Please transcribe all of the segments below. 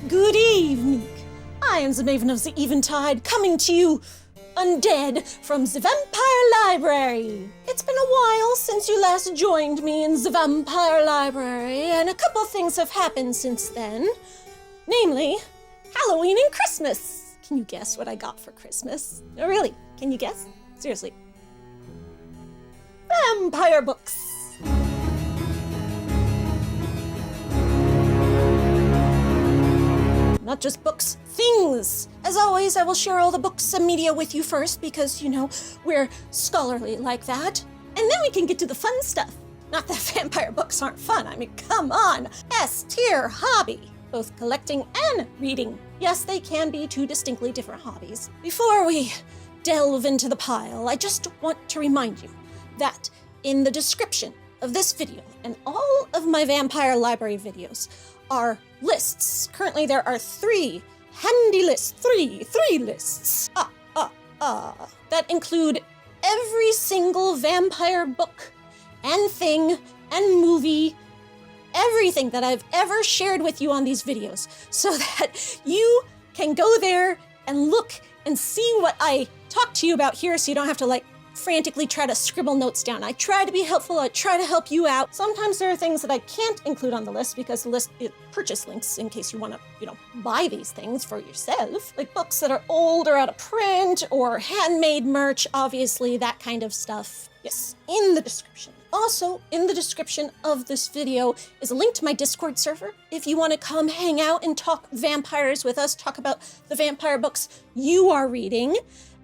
Good evening. I am the Maven of the Eventide, coming to you undead from the Vampire Library. It's been a while since you last joined me in the Vampire Library, and a couple things have happened since then. Namely, Halloween and Christmas. Can you guess what I got for Christmas? No, really, can you guess? Seriously. Vampire books. Not just books, things. As always, I will share all the books and media with you first because, you know, we're scholarly like that. And then we can get to the fun stuff. Not that vampire books aren't fun. I mean, come on. S-tier hobby. Both collecting and reading. Yes, they can be two distinctly different hobbies. Before we delve into the pile, I just want to remind you that in the description of this video and all of my Vampire Library videos are lists. Currently there are three handy lists, three lists, that include every single vampire book and thing and movie, everything that I've ever shared with you on these videos, so that you can go there and look and see what I talk to you about here, so you don't have to frantically try to scribble notes down. I try to be helpful, I try to help you out. Sometimes there are things that I can't include on the list because the list is purchase links in case you want to, buy these things for yourself. Like books that are old or out of print or handmade merch, obviously, that kind of stuff. Yes, in the description. Also, in the description of this video is a link to my Discord server. If you want to come hang out and talk vampires with us, talk about the vampire books you are reading,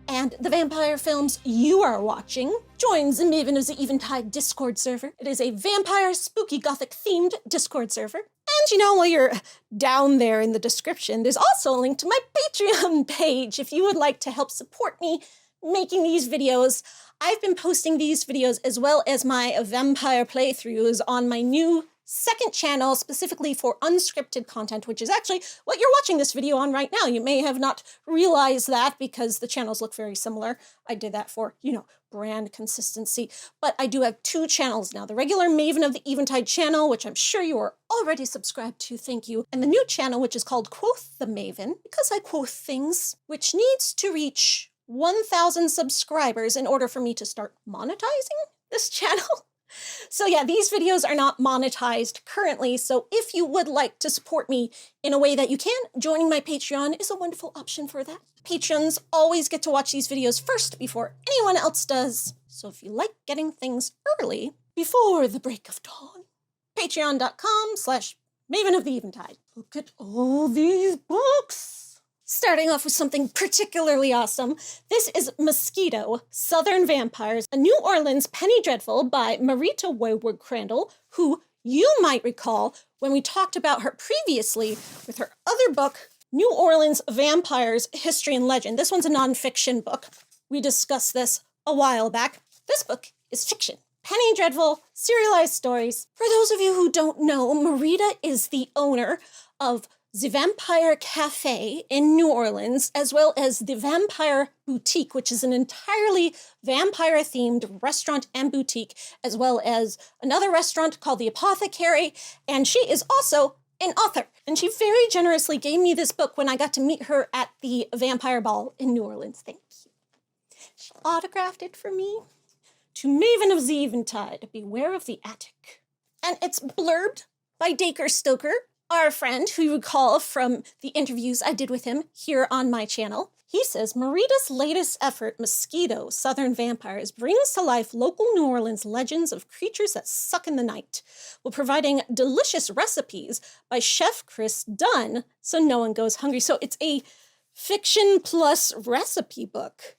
and the vampire films you are watching, join the Maven of the Eventide Discord server. It is a vampire, spooky, Gothic themed Discord server. And while you're down there in the description, there's also a link to my Patreon page if you would like to help support me making these videos. I've been posting these videos as well as my vampire playthroughs on my new second channel, specifically for unscripted content, which is actually what you're watching this video on right now. You may have not realized that because the channels look very similar. I did that for, brand consistency. But I do have two channels now. The regular Maven of the Eventide channel, which I'm sure you are already subscribed to, thank you. And the new channel, which is called Quoth the Maven, because I quote things, which needs to reach 1,000 subscribers in order for me to start monetizing this channel. So yeah, these videos are not monetized currently, so if you would like to support me in a way that you can, joining my Patreon is a wonderful option for that. Patrons always get to watch these videos first before anyone else does, so if you like getting things early, before the break of dawn, patreon.com/Maven of the Eventide. Look at all these books! Starting off with something particularly awesome, this is Mosquito, Southern Vampires, a New Orleans Penny Dreadful by Marita Woodward Crandall, who you might recall when we talked about her previously with her other book, New Orleans Vampires, History and Legend. This one's a nonfiction book. We discussed this a while back. This book is fiction. Penny Dreadful, serialized stories. For those of you who don't know, Marita is the owner of the Vampire Cafe in New Orleans, as well as the Vampire Boutique, which is an entirely vampire-themed restaurant and boutique, as well as another restaurant called the Apothecary, and she is also an author. And she very generously gave me this book when I got to meet her at the Vampire Ball in New Orleans. Thank you. She autographed it for me. To Maven of the Eventide, beware of the attic. And it's blurbed by Decor, our friend who you recall from the interviews I did with him here on my channel. He says, Marita's latest effort, Mosquito, Southern Vampires, brings to life local New Orleans legends of creatures that suck in the night, while providing delicious recipes by Chef Chris Dunn, so no one goes hungry. So it's a fiction plus recipe book.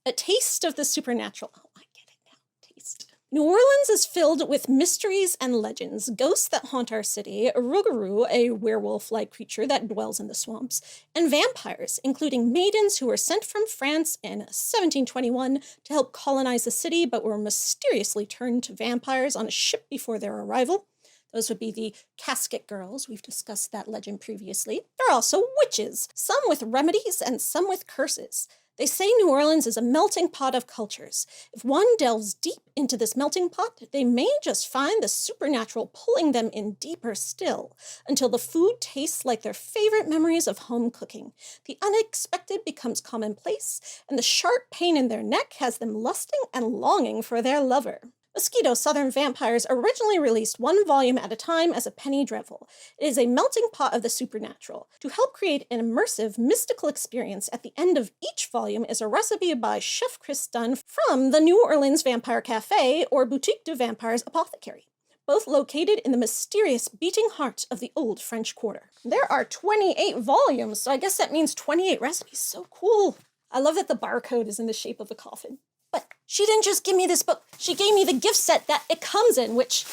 A taste of the supernatural. Oh, I get it now. Taste. New Orleans is filled with mysteries and legends, ghosts that haunt our city, Rougarou, a werewolf-like creature that dwells in the swamps, and vampires, including maidens who were sent from France in 1721 to help colonize the city, but were mysteriously turned to vampires on a ship before their arrival. Those would be the Casket Girls. We've discussed that legend previously. There are also witches, some with remedies and some with curses. They say New Orleans is a melting pot of cultures. If one delves deep into this melting pot, they may just find the supernatural pulling them in deeper still, until the food tastes like their favorite memories of home cooking. The unexpected becomes commonplace, and the sharp pain in their neck has them lusting and longing for their lover. Mosquito Southern Vampires originally released one volume at a time as a penny dreadful. It is a melting pot of the supernatural. To help create an immersive, mystical experience at the end of each volume is a recipe by Chef Chris Dunn from the New Orleans Vampire Cafe or Boutique de Vampires Apothecary, both located in the mysterious beating heart of the old French Quarter. There are 28 volumes, so I guess that means 28 recipes. So cool. I love that the barcode is in the shape of a coffin. But she didn't just give me this book, she gave me the gift set that it comes in, which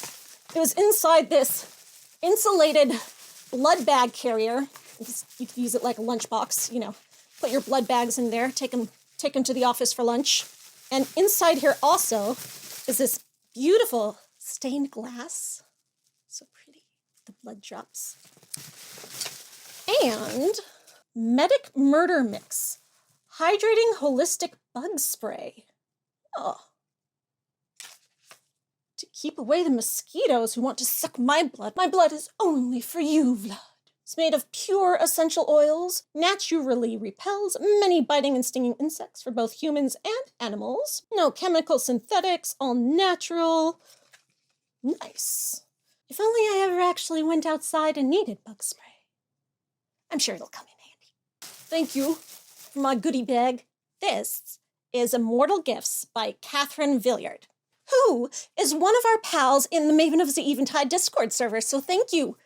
it was inside this insulated blood bag carrier. You could use it like a lunchbox, you know, put your blood bags in there, take them to the office for lunch. And inside here also is this beautiful stained glass. So pretty, the blood drops. And Medic Murder Mix, hydrating holistic bug spray. Oh. To keep away the mosquitoes who want to suck my blood. My blood is only for you, Vlad. It's made of pure essential oils, naturally repels many biting and stinging insects for both humans and animals. No chemical synthetics, all natural. Nice. If only I ever actually went outside and needed bug spray. I'm sure it'll come in handy. Thank you for my goodie bag. This is Immortal Gifts by Catherine Villiard, who is one of our pals in the Maven of the Eventide Discord server, so thank you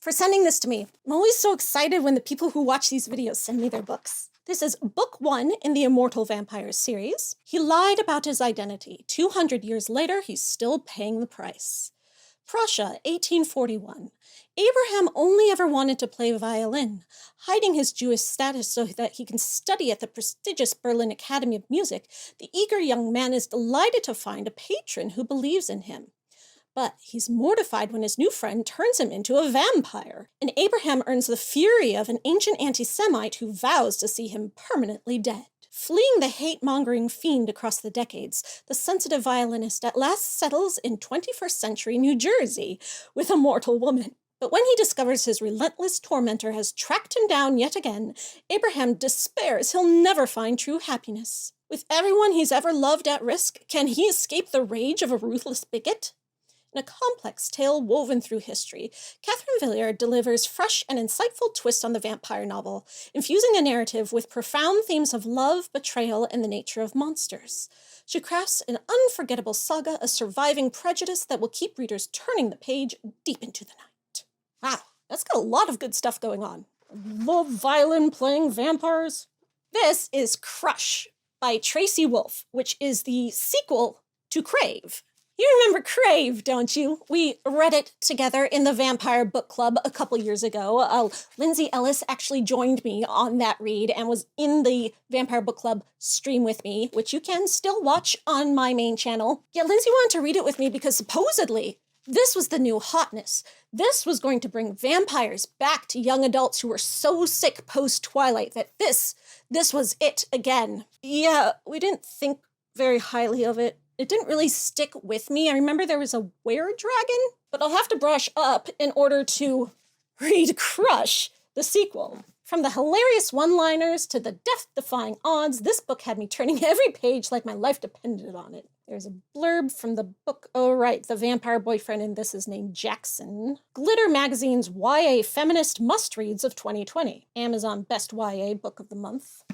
for sending this to me. I'm always so excited when the people who watch these videos send me their books. This is book 1 in the Immortal Vampires series. He lied about his identity. 200 years later, he's still paying the price. Prussia, 1841. Abraham only ever wanted to play violin, hiding his Jewish status so that he can study at the prestigious Berlin Academy of Music. The eager young man is delighted to find a patron who believes in him. But he's mortified when his new friend turns him into a vampire, and Abraham earns the fury of an ancient anti-Semite who vows to see him permanently dead. Fleeing the hate-mongering fiend across the decades, the sensitive violinist at last settles in 21st century New Jersey with a mortal woman. But when he discovers his relentless tormentor has tracked him down yet again, Abraham despairs he'll never find true happiness. With everyone he's ever loved at risk, can he escape the rage of a ruthless bigot? In a complex tale woven through history, Catherine Villiard delivers fresh and insightful twist on the vampire novel, infusing the narrative with profound themes of love, betrayal, and the nature of monsters. She crafts an unforgettable saga of surviving prejudice that will keep readers turning the page deep into the night. Wow, that's got a lot of good stuff going on. I love violin playing vampires. This is Crush by Tracy Wolff, which is the sequel to Crave. You remember Crave, don't you? We read it together in the Vampire Book Club a couple years ago. Lindsay Ellis actually joined me on that read and was in the Vampire Book Club stream with me, which you can still watch on my main channel. Yeah, Lindsay wanted to read it with me because supposedly this was the new hotness. This was going to bring vampires back to young adults who were so sick post-Twilight that this was it again. Yeah, we didn't think very highly of it. It didn't really stick with me. I remember there was a were-dragon, but I'll have to brush up in order to read Crush, the sequel. From the hilarious one-liners to the death-defying odds, this book had me turning every page like my life depended on it. There's a blurb from the book, oh right, the vampire boyfriend in this is named Jackson. Glitter Magazine's YA Feminist Must-Reads of 2020. Amazon Best YA Book of the Month.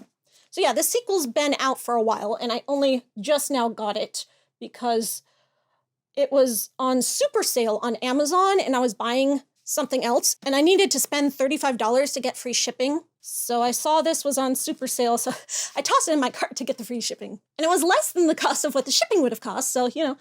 So yeah, this sequel's been out for a while, and I only just now got it because it was on super sale on Amazon, and I was buying something else, and I needed to spend $35 to get free shipping. So I saw this was on super sale, so I tossed it in my cart to get the free shipping. And it was less than the cost of what the shipping would have cost, so, you know,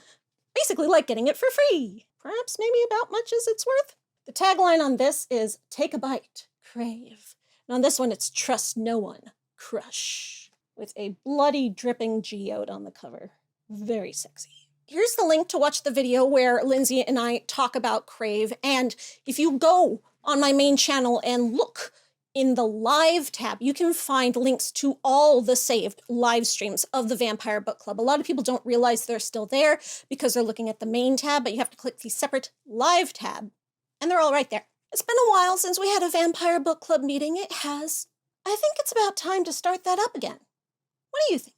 basically like getting it for free. Perhaps maybe about much as it's worth. The tagline on this is, take a bite, crave. And on this one, it's trust no one. Crush, with a bloody dripping geode on the cover. Very sexy. Here's the link to watch the video where Lindsay and I talk about Crave, and if you go on my main channel and look In the live tab, you can find links to all the saved live streams of the Vampire Book Club. A lot of people don't realize they're still there because they're looking at the main tab, but you have to click the separate live tab, and they're all right there. It's been a while since we had a Vampire Book Club meeting. It has. I think it's about time to start that up again. What do you think?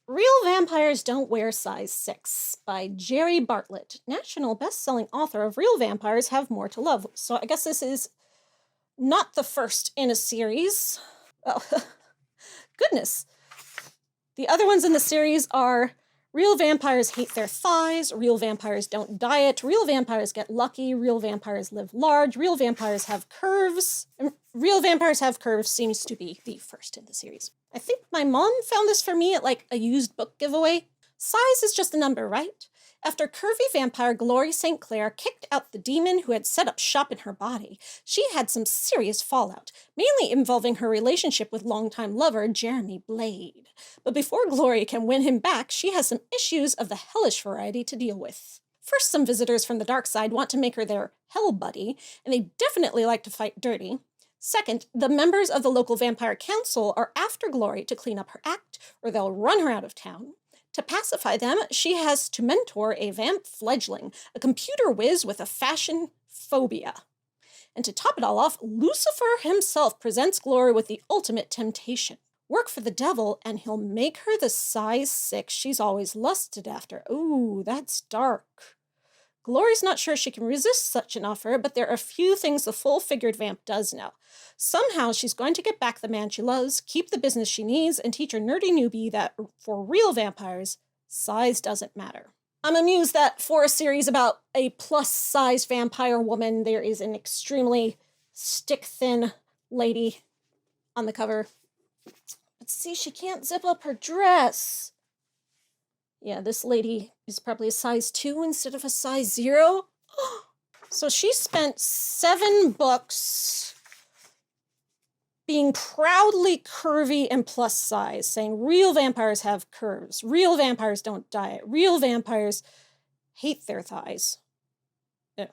Real Vampires Don't Wear Size 6 by Jerry Bartlett, national best-selling author of Real Vampires Have More to Love. So I guess this is not the first in a series. Oh, goodness. The other ones in the series are Real Vampires Hate Their Thighs, Real Vampires Don't Diet, Real Vampires Get Lucky, Real Vampires Live Large, Real Vampires Have Curves. And Real Vampires Have Curves seems to be the first in the series. I think my mom found this for me at like a used book giveaway. Size is just a number, right? After curvy vampire Glory St. Clair kicked out the demon who had set up shop in her body, she had some serious fallout, mainly involving her relationship with longtime lover Jeremy Blade. But before Glory can win him back, she has some issues of the hellish variety to deal with. First, some visitors from the dark side want to make her their hell buddy, and they definitely like to fight dirty. Second, the members of the local vampire council are after Glory to clean up her act, or they'll run her out of town. To pacify them, she has to mentor a vamp fledgling, a computer whiz with a fashion phobia. And to top it all off, Lucifer himself presents Glory with the ultimate temptation. Work for the devil, and he'll make her the size 6 she's always lusted after. Ooh, that's dark. Glory's not sure she can resist such an offer, but there are a few things the full-figured vamp does know. Somehow she's going to get back the man she loves, keep the business she needs, and teach her nerdy newbie that for real vampires, size doesn't matter. I'm amused that for a series about a plus-size vampire woman, there is an extremely stick-thin lady on the cover. But see, she can't zip up her dress. Yeah, this lady is probably a size 2 instead of a size 0. So she spent 7 books being proudly curvy and plus size, saying real vampires have curves, real vampires don't diet, real vampires hate their thighs. No.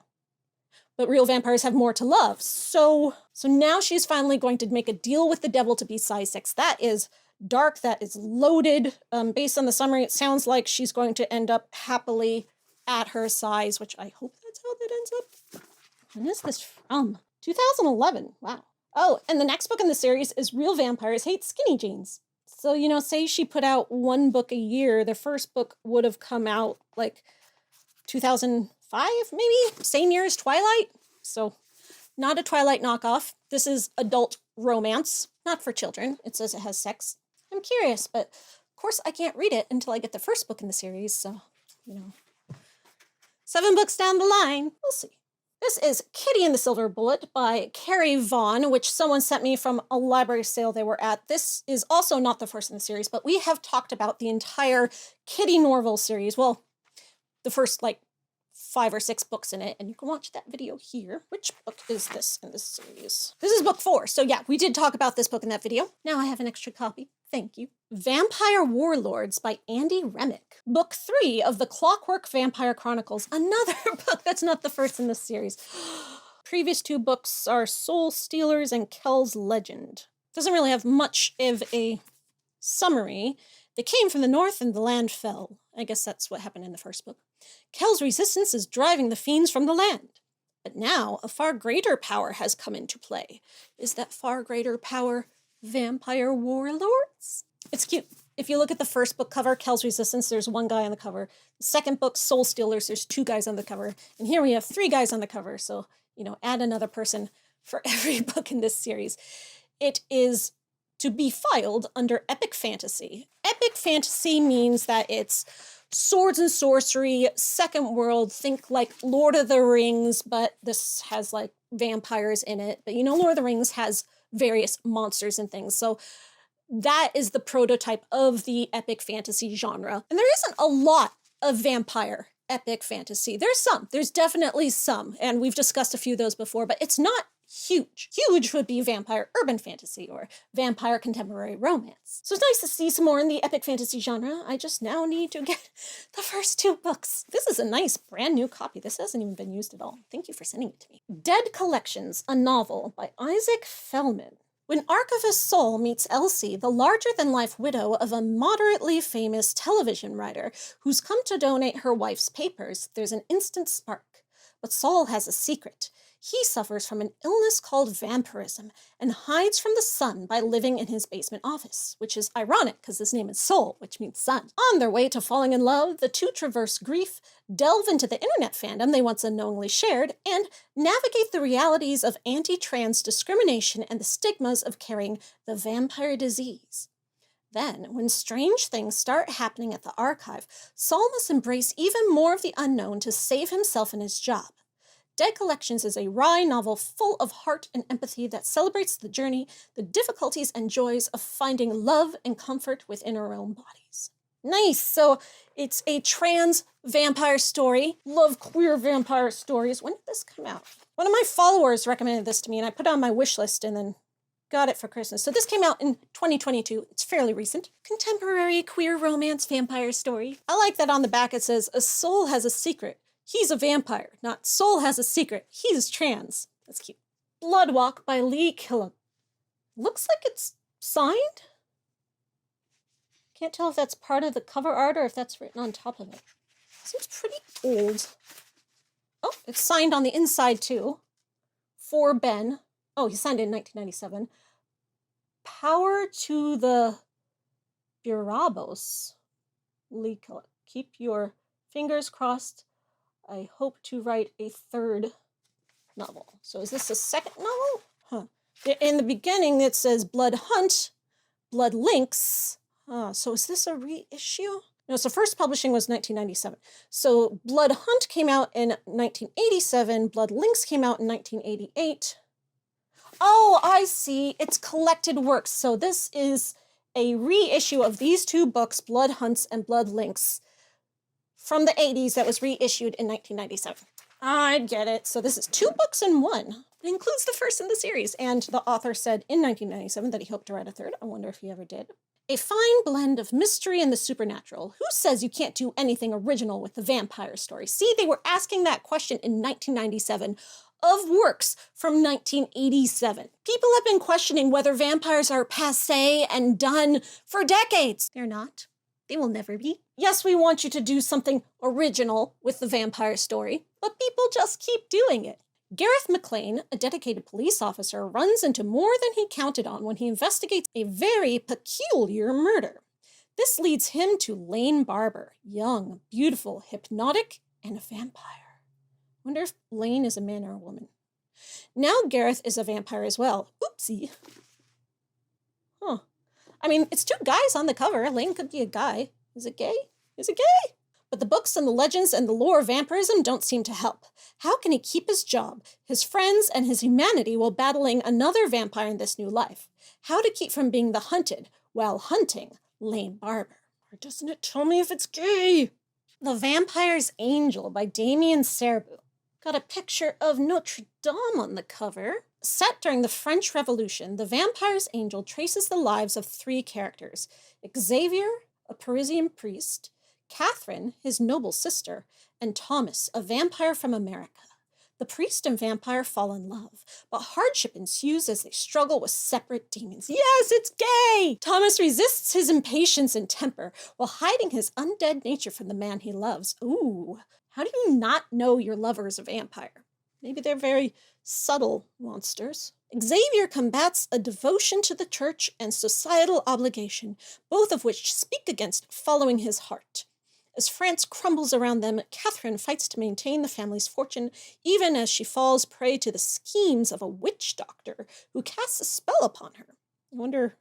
But real vampires have more to love. So now she's finally going to make a deal with the devil to be size 6. That is dark, that is loaded. Based on the summary, it sounds like she's going to end up happily at her size, which I hope that's how that ends up. When is this from? 2011. Wow. Oh, and the next book in the series is Real Vampires Hate Skinny Jeans. So, say she put out 1 book a year, the first book would have come out like 2005, maybe? Same year as Twilight. So, not a Twilight knockoff. This is adult romance, not for children. It says it has sex. I'm curious, but of course I can't read it until I get the first book in the series, so, 7 books down the line, we'll see. This is Kitty and the Silver Bullet by Carrie Vaughn, which someone sent me from a library sale they were at. This is also not the first in the series, but we have talked about the entire Kitty Norville series. Well, the first, 5 or 6 books in it, and you can watch that video here. Which book is this in this series? This is book 4, so yeah, we did talk about this book in that video. Now I have an extra copy. Thank you. Vampire Warlords by Andy Remick. Book 3 of the Clockwork Vampire Chronicles. Another book that's not the first in this series. Previous 2 books are Soul Stealers and Kel's Legend. Doesn't really have much of a summary. They came from the north and the land fell. I guess that's what happened in the first book. Kel's resistance is driving the fiends from the land. But now a far greater power has come into play. Is that far greater power Vampire Warlords? It's cute. If you look at the first book cover, Kel's Resistance, there's 1 guy on the cover. The second book, Soul Stealers, there's 2 guys on the cover. And here we have 3 guys on the cover. So, add another person for every book in this series. It is to be filed under epic fantasy. Epic fantasy means that it's swords and sorcery, second world, think like Lord of the Rings, but this has vampires in it. But Lord of the Rings has various monsters and things. So that is the prototype of the epic fantasy genre. And there isn't a lot of vampire epic fantasy. There's definitely some. And we've discussed a few of those before, but it's not huge. Huge would be vampire urban fantasy or vampire contemporary romance. So it's nice to see some more in the epic fantasy genre. I just now need to get the first 2 books. This is a nice brand new copy. This hasn't even been used at all. Thank you for sending it to me. Dead Collections, a novel by Isaac Fellman. When Archivist Soul meets Elsie, the larger-than-life widow of a moderately famous television writer who's come to donate her wife's papers, there's an instant spark. But Soul has a secret. He suffers from an illness called vampirism and hides from the sun by living in his basement office, which is ironic because his name is Soul, which means sun. On their way to falling in love, the two traverse grief, delve into the internet fandom they once unknowingly shared, and navigate the realities of anti-trans discrimination and the stigmas of carrying the vampire disease. Then, when strange things start happening at the archive, Saul must embrace even more of the unknown to save himself and his job. Dead Collections is a wry novel full of heart and empathy that celebrates the journey, the difficulties and joys of finding love and comfort within our own bodies. Nice, so it's a trans vampire story. Love queer vampire stories. When did this come out? One of my followers recommended this to me and I put it on my wish list and then got it for Christmas. So this came out in 2022. It's fairly recent. Contemporary queer romance vampire story. I like that on the back it says, "A soul has a secret. He's a vampire." Not "Soul has a secret. He's trans." That's cute. Bloodwalk by Lee Killam. Looks like it's signed. Can't tell if that's part of the cover art or if that's written on top of it. Seems pretty old. Oh, it's signed on the inside too. For Ben. Oh, he signed it in 1997. Power to the Burabos. Lee Killam. Keep your fingers crossed. I hope to write a third novel. So is this the second novel? Huh. In the beginning, it says Blood Hunt, Blood Links. So is this a reissue? No, so first publishing was 1997. So Blood Hunt came out in 1987. Blood Links came out in 1988. Oh, I see. It's collected works. So this is a reissue of these two books, Blood Hunts and Blood Links, from the 80s that was reissued in 1997. I get it. So this is two books in one. It includes the first in the series. And the author said in 1997 that he hoped to write a third. I wonder if he ever did. A fine blend of mystery and the supernatural. Who says you can't do anything original with the vampire story? See, they were asking that question in 1997 of works from 1987. People have been questioning whether vampires are passé and done for decades. They're not. They will never be. Yes, we want you to do something original with the vampire story, but people just keep doing it. Gareth McLean, a dedicated police officer, runs into more than he counted on when he investigates a very peculiar murder. This leads him to Lane Barber, young, beautiful, hypnotic, and a vampire. Wonder if Lane is a man or a woman. Now Gareth is a vampire as well. Oopsie. Huh. I mean, it's two guys on the cover. Lane could be a guy. Is it gay? Is it gay? But the books and the legends and the lore of vampirism don't seem to help. How can he keep his job, his friends, and his humanity while battling another vampire in this new life? How to keep from being the hunted while hunting Lane Barber? Or doesn't it tell me if it's gay? The Vampire's Angel by Damien Serbu. Got a picture of Notre Dame on the cover. Set during the French Revolution, The Vampire's Angel traces the lives of three characters: Xavier, a Parisian priest, Catherine, his noble sister, and Thomas, a vampire from America. The priest and vampire fall in love, but hardship ensues as they struggle with separate demons. Yes, it's gay! Thomas resists his impatience and temper while hiding his undead nature from the man he loves. Ooh, how do you not know your lover is a vampire? Maybe they're very subtle monsters. Xavier combats a devotion to the church and societal obligation, both of which speak against following his heart. As France crumbles around them, Catherine fights to maintain the family's fortune, even as she falls prey to the schemes of a witch doctor who casts a spell upon her. I wonder,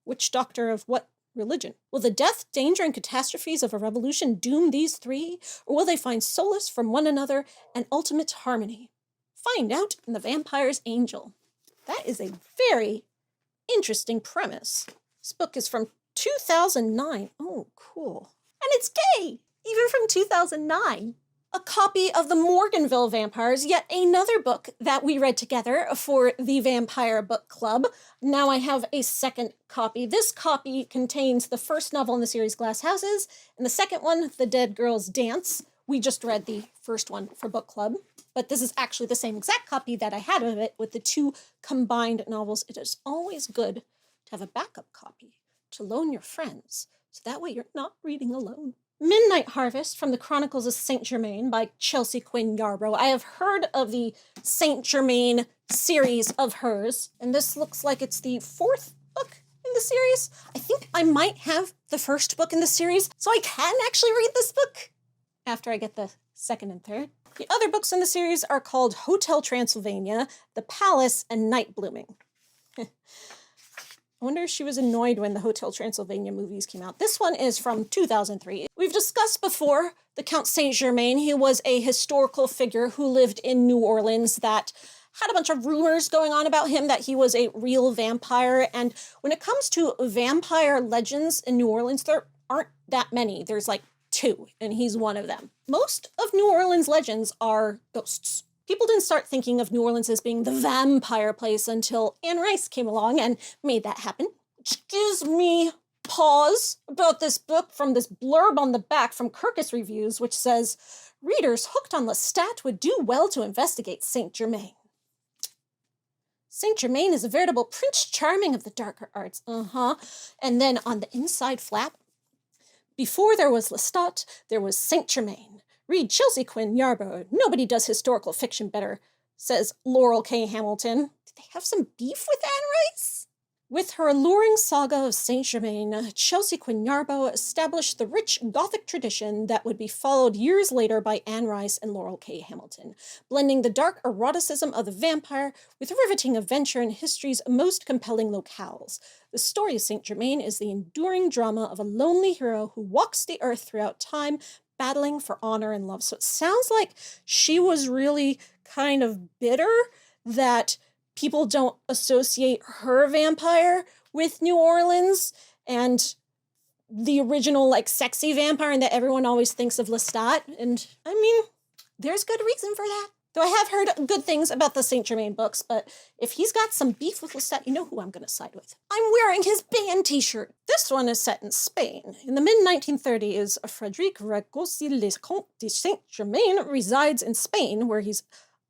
witch doctor of what religion? Will the death, danger, and catastrophes of a revolution doom these three, or will they find solace from one another and ultimate harmony? Find out in The Vampire's Angel. That is a very interesting premise. This book is from 2009. Oh, cool. And it's gay, even from 2009. A copy of The Morganville Vampires, yet another book that we read together for the Vampire Book Club. Now I have a second copy. This copy contains the first novel in the series, Glass Houses, and the second one, The Dead Girls Dance, We just read the first one for book club, but this is actually the same exact copy that I had of it with the 2 combined novels. It is always good to have a backup copy to loan your friends, so that way you're not reading alone. Midnight Harvest from the Chronicles of Saint Germain by Chelsea Quinn Yarbrough. I have heard of the Saint Germain series of hers, and this looks like it's the 4th book in the series. I think I might have the 1st book in the series, so I can actually read this book after I get the 2nd and 3rd. The other books in the series are called Hotel Transylvania, The Palace, and Night Blooming. I wonder if she was annoyed when the Hotel Transylvania movies came out. This one is from 2003. We've discussed before the Count Saint-Germain. He was a historical figure who lived in New Orleans that had a bunch of rumors going on about him that he was a real vampire. And when it comes to vampire legends in New Orleans, there aren't that many. There's like 2, and he's one of them. Most of New Orleans legends are ghosts. People didn't start thinking of New Orleans as being the vampire place until Anne Rice came along and made that happen. Which gives me pause about this book from this blurb on the back from Kirkus Reviews, which says, readers hooked on Lestat would do well to investigate Saint Germain. Saint Germain is a veritable Prince Charming of the darker arts. And then on the inside flap, before there was Lestat, there was Saint Germain. Read Chelsea Quinn Yarbrough. Nobody does historical fiction better, says Laurel K. Hamilton. Did they have some beef with Anne Rice? With her alluring saga of Saint Germain, Chelsea Quinn Yarbrough established the rich Gothic tradition that would be followed years later by Anne Rice and Laurel K. Hamilton, blending the dark eroticism of the vampire with riveting adventure in history's most compelling locales. The story of Saint Germain is the enduring drama of a lonely hero who walks the earth throughout time, battling for honor and love. So it sounds like she was really kind of bitter that people don't associate her vampire with New Orleans and the original, like, sexy vampire, and that everyone always thinks of Lestat. And, I mean, there's good reason for that. Though I have heard good things about the Saint Germain books, but if he's got some beef with Lestat, you know who I'm going to side with. I'm wearing his band t-shirt. This one is set in Spain. In the mid-1930s, Frédéric Ragossi Les Comtes de Saint Germain resides in Spain, where he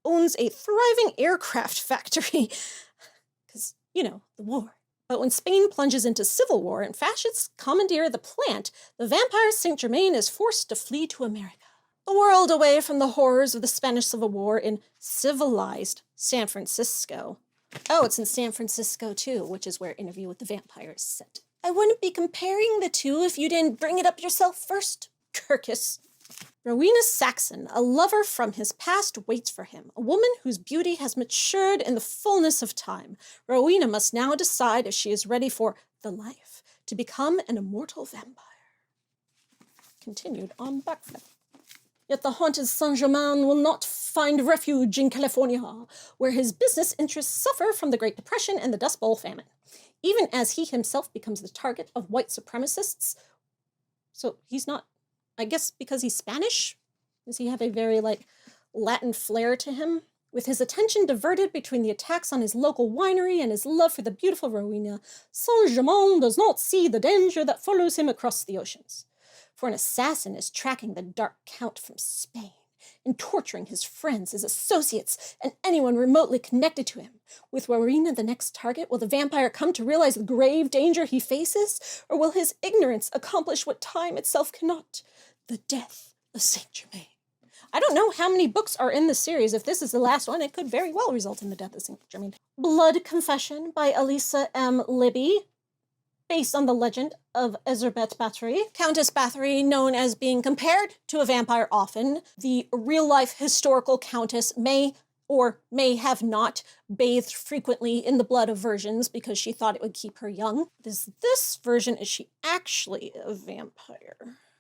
owns a thriving aircraft factory. Because, you know, the war. But when Spain plunges into civil war and fascists commandeer the plant, the vampire Saint Germain is forced to flee to America. A world away from the horrors of the Spanish Civil War in civilized San Francisco. Oh, it's in San Francisco too, which is where Interview with the Vampire is set. I wouldn't be comparing the two if you didn't bring it up yourself first, Kirkus. Rowena Saxon, a lover from his past, waits for him, a woman whose beauty has matured in the fullness of time. Rowena must now decide if she is ready for the life, to become an immortal vampire. Continued on Backflip. Yet the haunted Saint-Germain will not find refuge in California, where his business interests suffer from the Great Depression and the Dust Bowl famine, even as he himself becomes the target of white supremacists. So he's not, I guess because he's Spanish? Does he have a very, like, Latin flair to him? With his attention diverted between the attacks on his local winery and his love for the beautiful Rowena, Saint-Germain does not see the danger that follows him across the oceans. For an assassin is tracking the Dark Count from Spain and torturing his friends, his associates, and anyone remotely connected to him. With Rowena the next target, will the vampire come to realize the grave danger he faces, or will his ignorance accomplish what time itself cannot? The death of Saint Germain. I don't know how many books are in the series. If this is the last one, it could very well result in the death of Saint Germain. Blood Confession by Elisa M. Libby, based on the legend of Ezerbeth Bathory. Countess Bathory, known as being compared to a vampire often, the real-life historical countess may or may have not bathed frequently in the blood of virgins because she thought it would keep her young. This version, is she actually a vampire?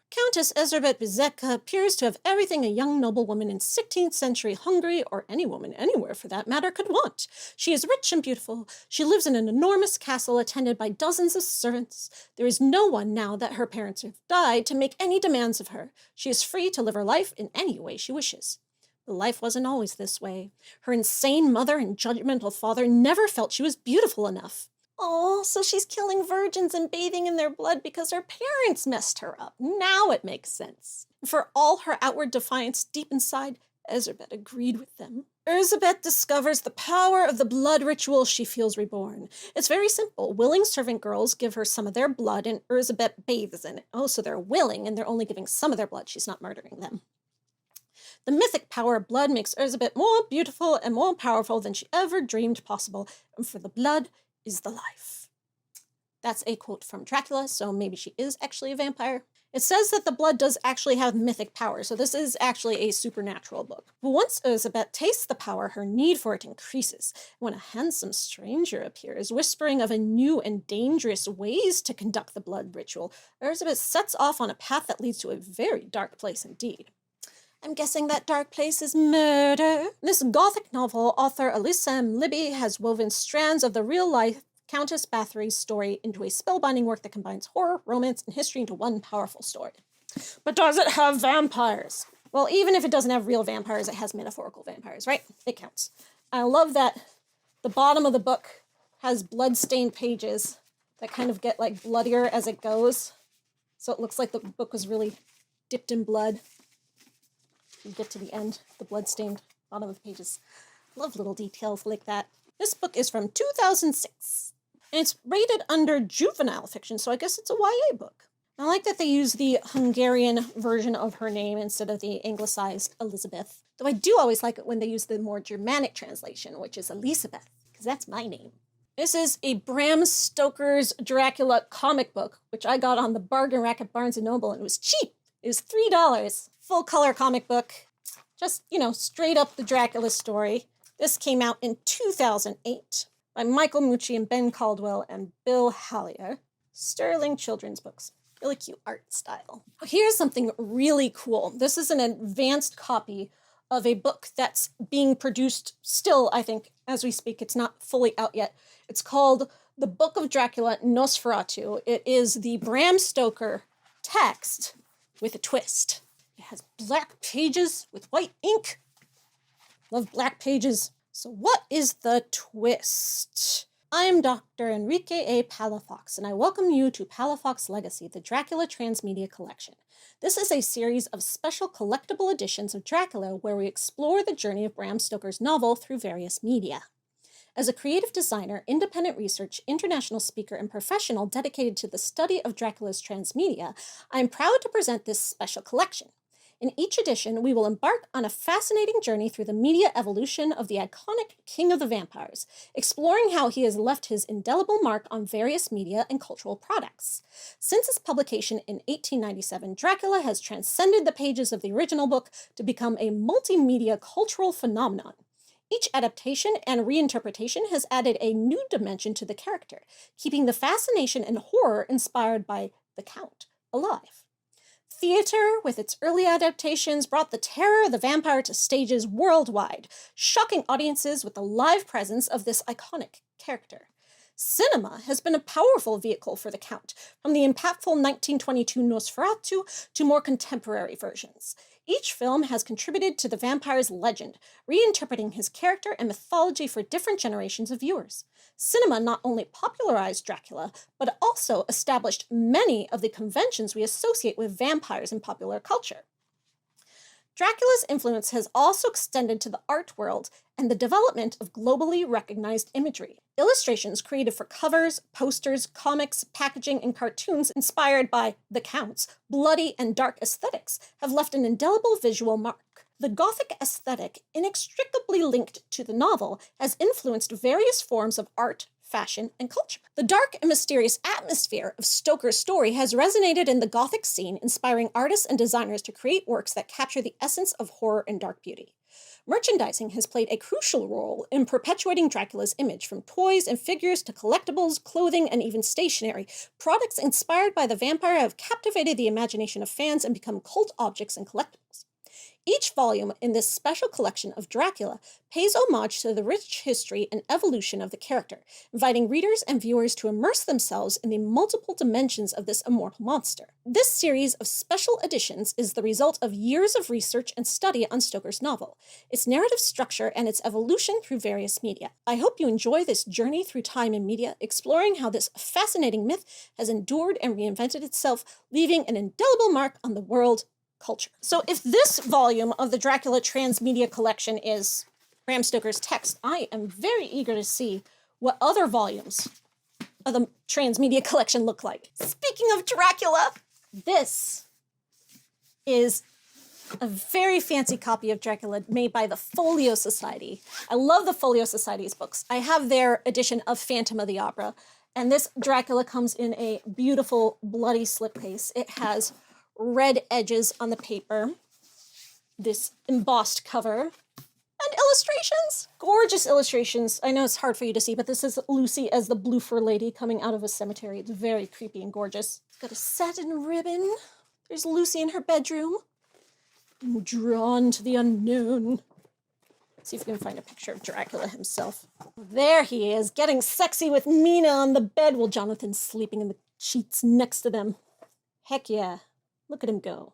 Countess Ezerbeth Bezeka appears to have everything a young noblewoman in 16th century Hungary, or any woman anywhere for that matter, could want. She is rich and beautiful. She lives in an enormous castle attended by dozens of servants. There is no one now that her parents have died to make any demands of her. She is free to live her life in any way she wishes. But life wasn't always this way. Her insane mother and judgmental father never felt she was beautiful enough. Oh, so she's killing virgins and bathing in their blood because her parents messed her up. Now it makes sense. For all her outward defiance, deep inside, Elizabeth agreed with them. Elizabeth discovers the power of the blood ritual she feels reborn. It's very simple. Willing servant girls give her some of their blood, and Elizabeth bathes in it. Oh, so they're willing, and they're only giving some of their blood. She's not murdering them. The mythic power of blood makes Elizabeth more beautiful and more powerful than she ever dreamed possible, and for the blood is the life. That's a quote from Dracula, so maybe she is actually a vampire. It says that the blood does actually have mythic power, so this is actually a supernatural book. But once Elizabeth tastes the power, her need for it increases. When a handsome stranger appears, whispering of a new and dangerous ways to conduct the blood ritual, Elizabeth sets off on a path that leads to a very dark place indeed. I'm guessing that dark place is murder. In this Gothic novel, author Elisa Hansen has woven strands of the real-life Countess Bathory's story into a spellbinding work that combines horror, romance, and history into one powerful story. But does it have vampires? Well, even if it doesn't have real vampires, it has metaphorical vampires, right? It counts. I love that the bottom of the book has blood-stained pages that kind of get like bloodier as it goes. So it looks like the book was really dipped in blood. You get to the end, the blood-stained bottom of the pages. Love little details like that. This book is from 2006. And it's rated under juvenile fiction, so I guess it's a YA book. I like that they use the Hungarian version of her name instead of the anglicized Elizabeth. Though I do always like it when they use the more Germanic translation, which is Elisabeth, because that's my name. This is a Bram Stoker's Dracula comic book, which I got on the bargain rack at Barnes & Noble, and it was cheap. It was $3. Full color comic book. Just, straight up the Dracula story. This came out in 2008. By Michael Mucci and Ben Caldwell and Bill Hallier. Sterling children's books. Really cute art style. Here's something really cool. This is an advanced copy of a book that's being produced still, I think, as we speak. It's not fully out yet. It's called The Book of Dracula, Nosferatu. It is the Bram Stoker text with a twist. It has black pages with white ink. Love black pages. So what is the twist? I'm Dr. Enrique A. Palafox, and I welcome you to Palafox Legacy, the Dracula Transmedia Collection. This is a series of special collectible editions of Dracula where we explore the journey of Bram Stoker's novel through various media. As a creative designer, independent research, international speaker, and professional dedicated to the study of Dracula's transmedia, I am proud to present this special collection. In each edition, we will embark on a fascinating journey through the media evolution of the iconic King of the Vampires, exploring how he has left his indelible mark on various media and cultural products. Since its publication in 1897, Dracula has transcended the pages of the original book to become a multimedia cultural phenomenon. Each adaptation and reinterpretation has added a new dimension to the character, keeping the fascination and horror inspired by the Count alive. Theater, with its early adaptations, brought the terror of the vampire to stages worldwide, shocking audiences with the live presence of this iconic character. Cinema has been a powerful vehicle for the Count, from the impactful 1922 Nosferatu to more contemporary versions. Each film has contributed to the vampire's legend, reinterpreting his character and mythology for different generations of viewers. Cinema not only popularized Dracula, but also established many of the conventions we associate with vampires in popular culture. Dracula's influence has also extended to the art world and the development of globally recognized imagery. Illustrations created for covers, posters, comics, packaging, and cartoons inspired by the Count's bloody and dark aesthetics have left an indelible visual mark. The Gothic aesthetic, inextricably linked to the novel, has influenced various forms of art, fashion, and culture. The dark and mysterious atmosphere of Stoker's story has resonated in the Gothic scene, inspiring artists and designers to create works that capture the essence of horror and dark beauty. Merchandising has played a crucial role in perpetuating Dracula's image, from toys and figures to collectibles, clothing, and even stationery. Products inspired by the vampire have captivated the imagination of fans and become cult objects and collectibles. Each volume in this special collection of Dracula pays homage to the rich history and evolution of the character, inviting readers and viewers to immerse themselves in the multiple dimensions of this immortal monster. This series of special editions is the result of years of research and study on Stoker's novel, its narrative structure, and its evolution through various media. I hope you enjoy this journey through time and media, exploring how this fascinating myth has endured and reinvented itself, leaving an indelible mark on the world culture. So if this volume of the Dracula Transmedia Collection is Bram Stoker's text, I am very eager to see what other volumes of the Transmedia Collection look like. Speaking of Dracula, this is a very fancy copy of Dracula made by the Folio Society. I love the Folio Society's books. I have their edition of Phantom of the Opera, and this Dracula comes in a beautiful bloody slipcase. It has red edges on the paper, this embossed cover, and illustrations. Gorgeous illustrations. I know it's hard for you to see, but this is Lucy as the Blue Fur Lady coming out of a cemetery. It's very creepy and gorgeous. It's got a satin ribbon. There's Lucy in her bedroom. Drawn to the unknoon. Let's see if we can find a picture of Dracula himself. There he is, getting sexy with Mina on the bed while Jonathan's sleeping in the sheets next to them. Heck yeah. Look at him go.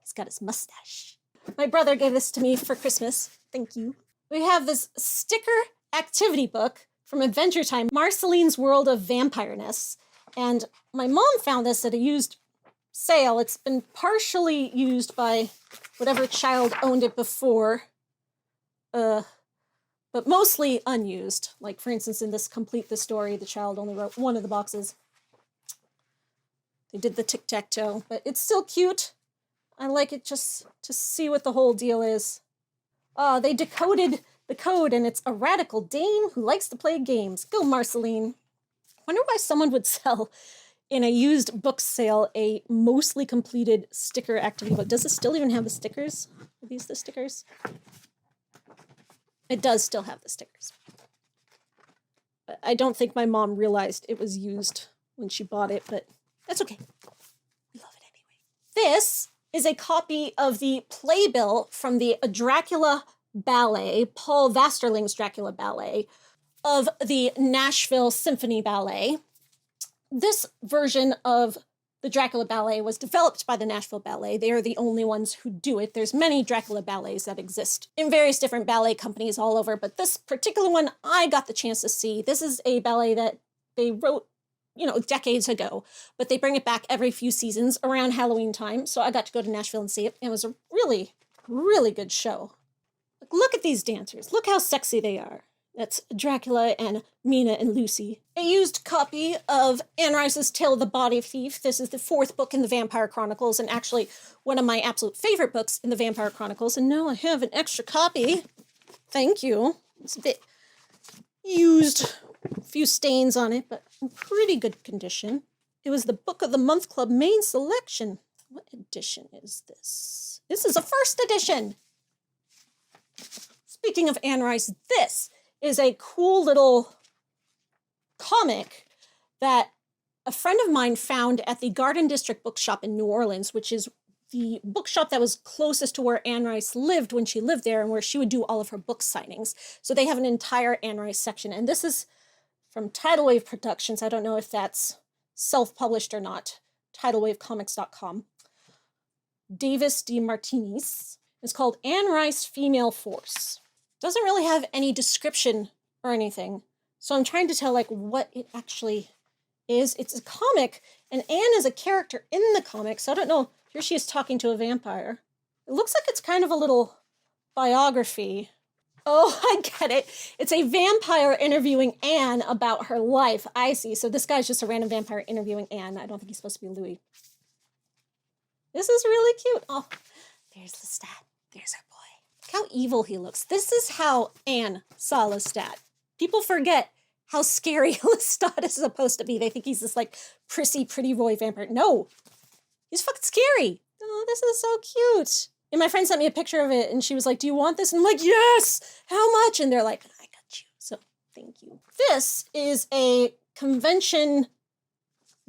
He's got his mustache. My brother gave this to me for Christmas. Thank you. We have this sticker activity book from Adventure Time, Marceline's World of Vampire Nests. And my mom found this at a used sale. It's been partially used by whatever child owned it before, but mostly unused. Like, for instance, in this Complete the Story, the child only wrote one of the boxes. They did the tic-tac-toe, but it's still cute. I like it just to see what the whole deal is. They decoded the code, and it's a radical dame who likes to play games. Go, Marceline. Wonder why someone would sell in a used book sale a mostly completed sticker activity book. Does it still even have the stickers? Are these the stickers? It does still have the stickers. But I don't think my mom realized it was used when she bought it, but that's okay. We love it anyway. This is a copy of the playbill from the Dracula Ballet, Paul Vasterling's Dracula Ballet, of the Nashville Symphony Ballet. This version of the Dracula Ballet was developed by the Nashville Ballet. They are the only ones who do it. There's many Dracula ballets that exist in various different ballet companies all over, but this particular one I got the chance to see. This is a ballet that they wrote, decades ago, but they bring it back every few seasons around Halloween time, so I got to go to Nashville and see it. It was a really, really good show. Look at these dancers. Look how sexy they are. That's Dracula and Mina and Lucy. A used copy of Anne Rice's Tale of the Body Thief. This is the 4th book in the Vampire Chronicles, and actually one of my absolute favorite books in the Vampire Chronicles. And now I have an extra copy. Thank you. It's a bit used, a few stains on it, but in pretty good condition. It was the Book of the Month Club main selection. What edition is this? This is a 1st edition. Speaking of Anne Rice, this is a cool little comic that a friend of mine found at the Garden District Bookshop in New Orleans, which is the bookshop that was closest to where Anne Rice lived when she lived there and where she would do all of her book signings. So they have an entire Anne Rice section. And this is from Tidal Wave Productions. I don't know if that's self-published or not. TidalWaveComics.com. Davis D. Martinez. It's called Anne Rice Female Force. Doesn't really have any description or anything. So I'm trying to tell what it actually is. It's a comic, and Anne is a character in the comic, so I don't know. Here she is talking to a vampire. It looks like it's kind of a little biography. Oh, I get it. It's a vampire interviewing Anne about her life. I see. So this guy's just a random vampire interviewing Anne. I don't think he's supposed to be Louis. This is really cute. Oh, there's Lestat. There's our boy. Look how evil he looks. This is how Anne saw Lestat. People forget how scary Lestat is supposed to be. They think he's this prissy, pretty boy vampire. No, he's fucking scary. Oh, this is so cute. And my friend sent me a picture of it, and she was like, do you want this? And I'm like, yes! How much? And they're like, I got you. So, thank you. This is a convention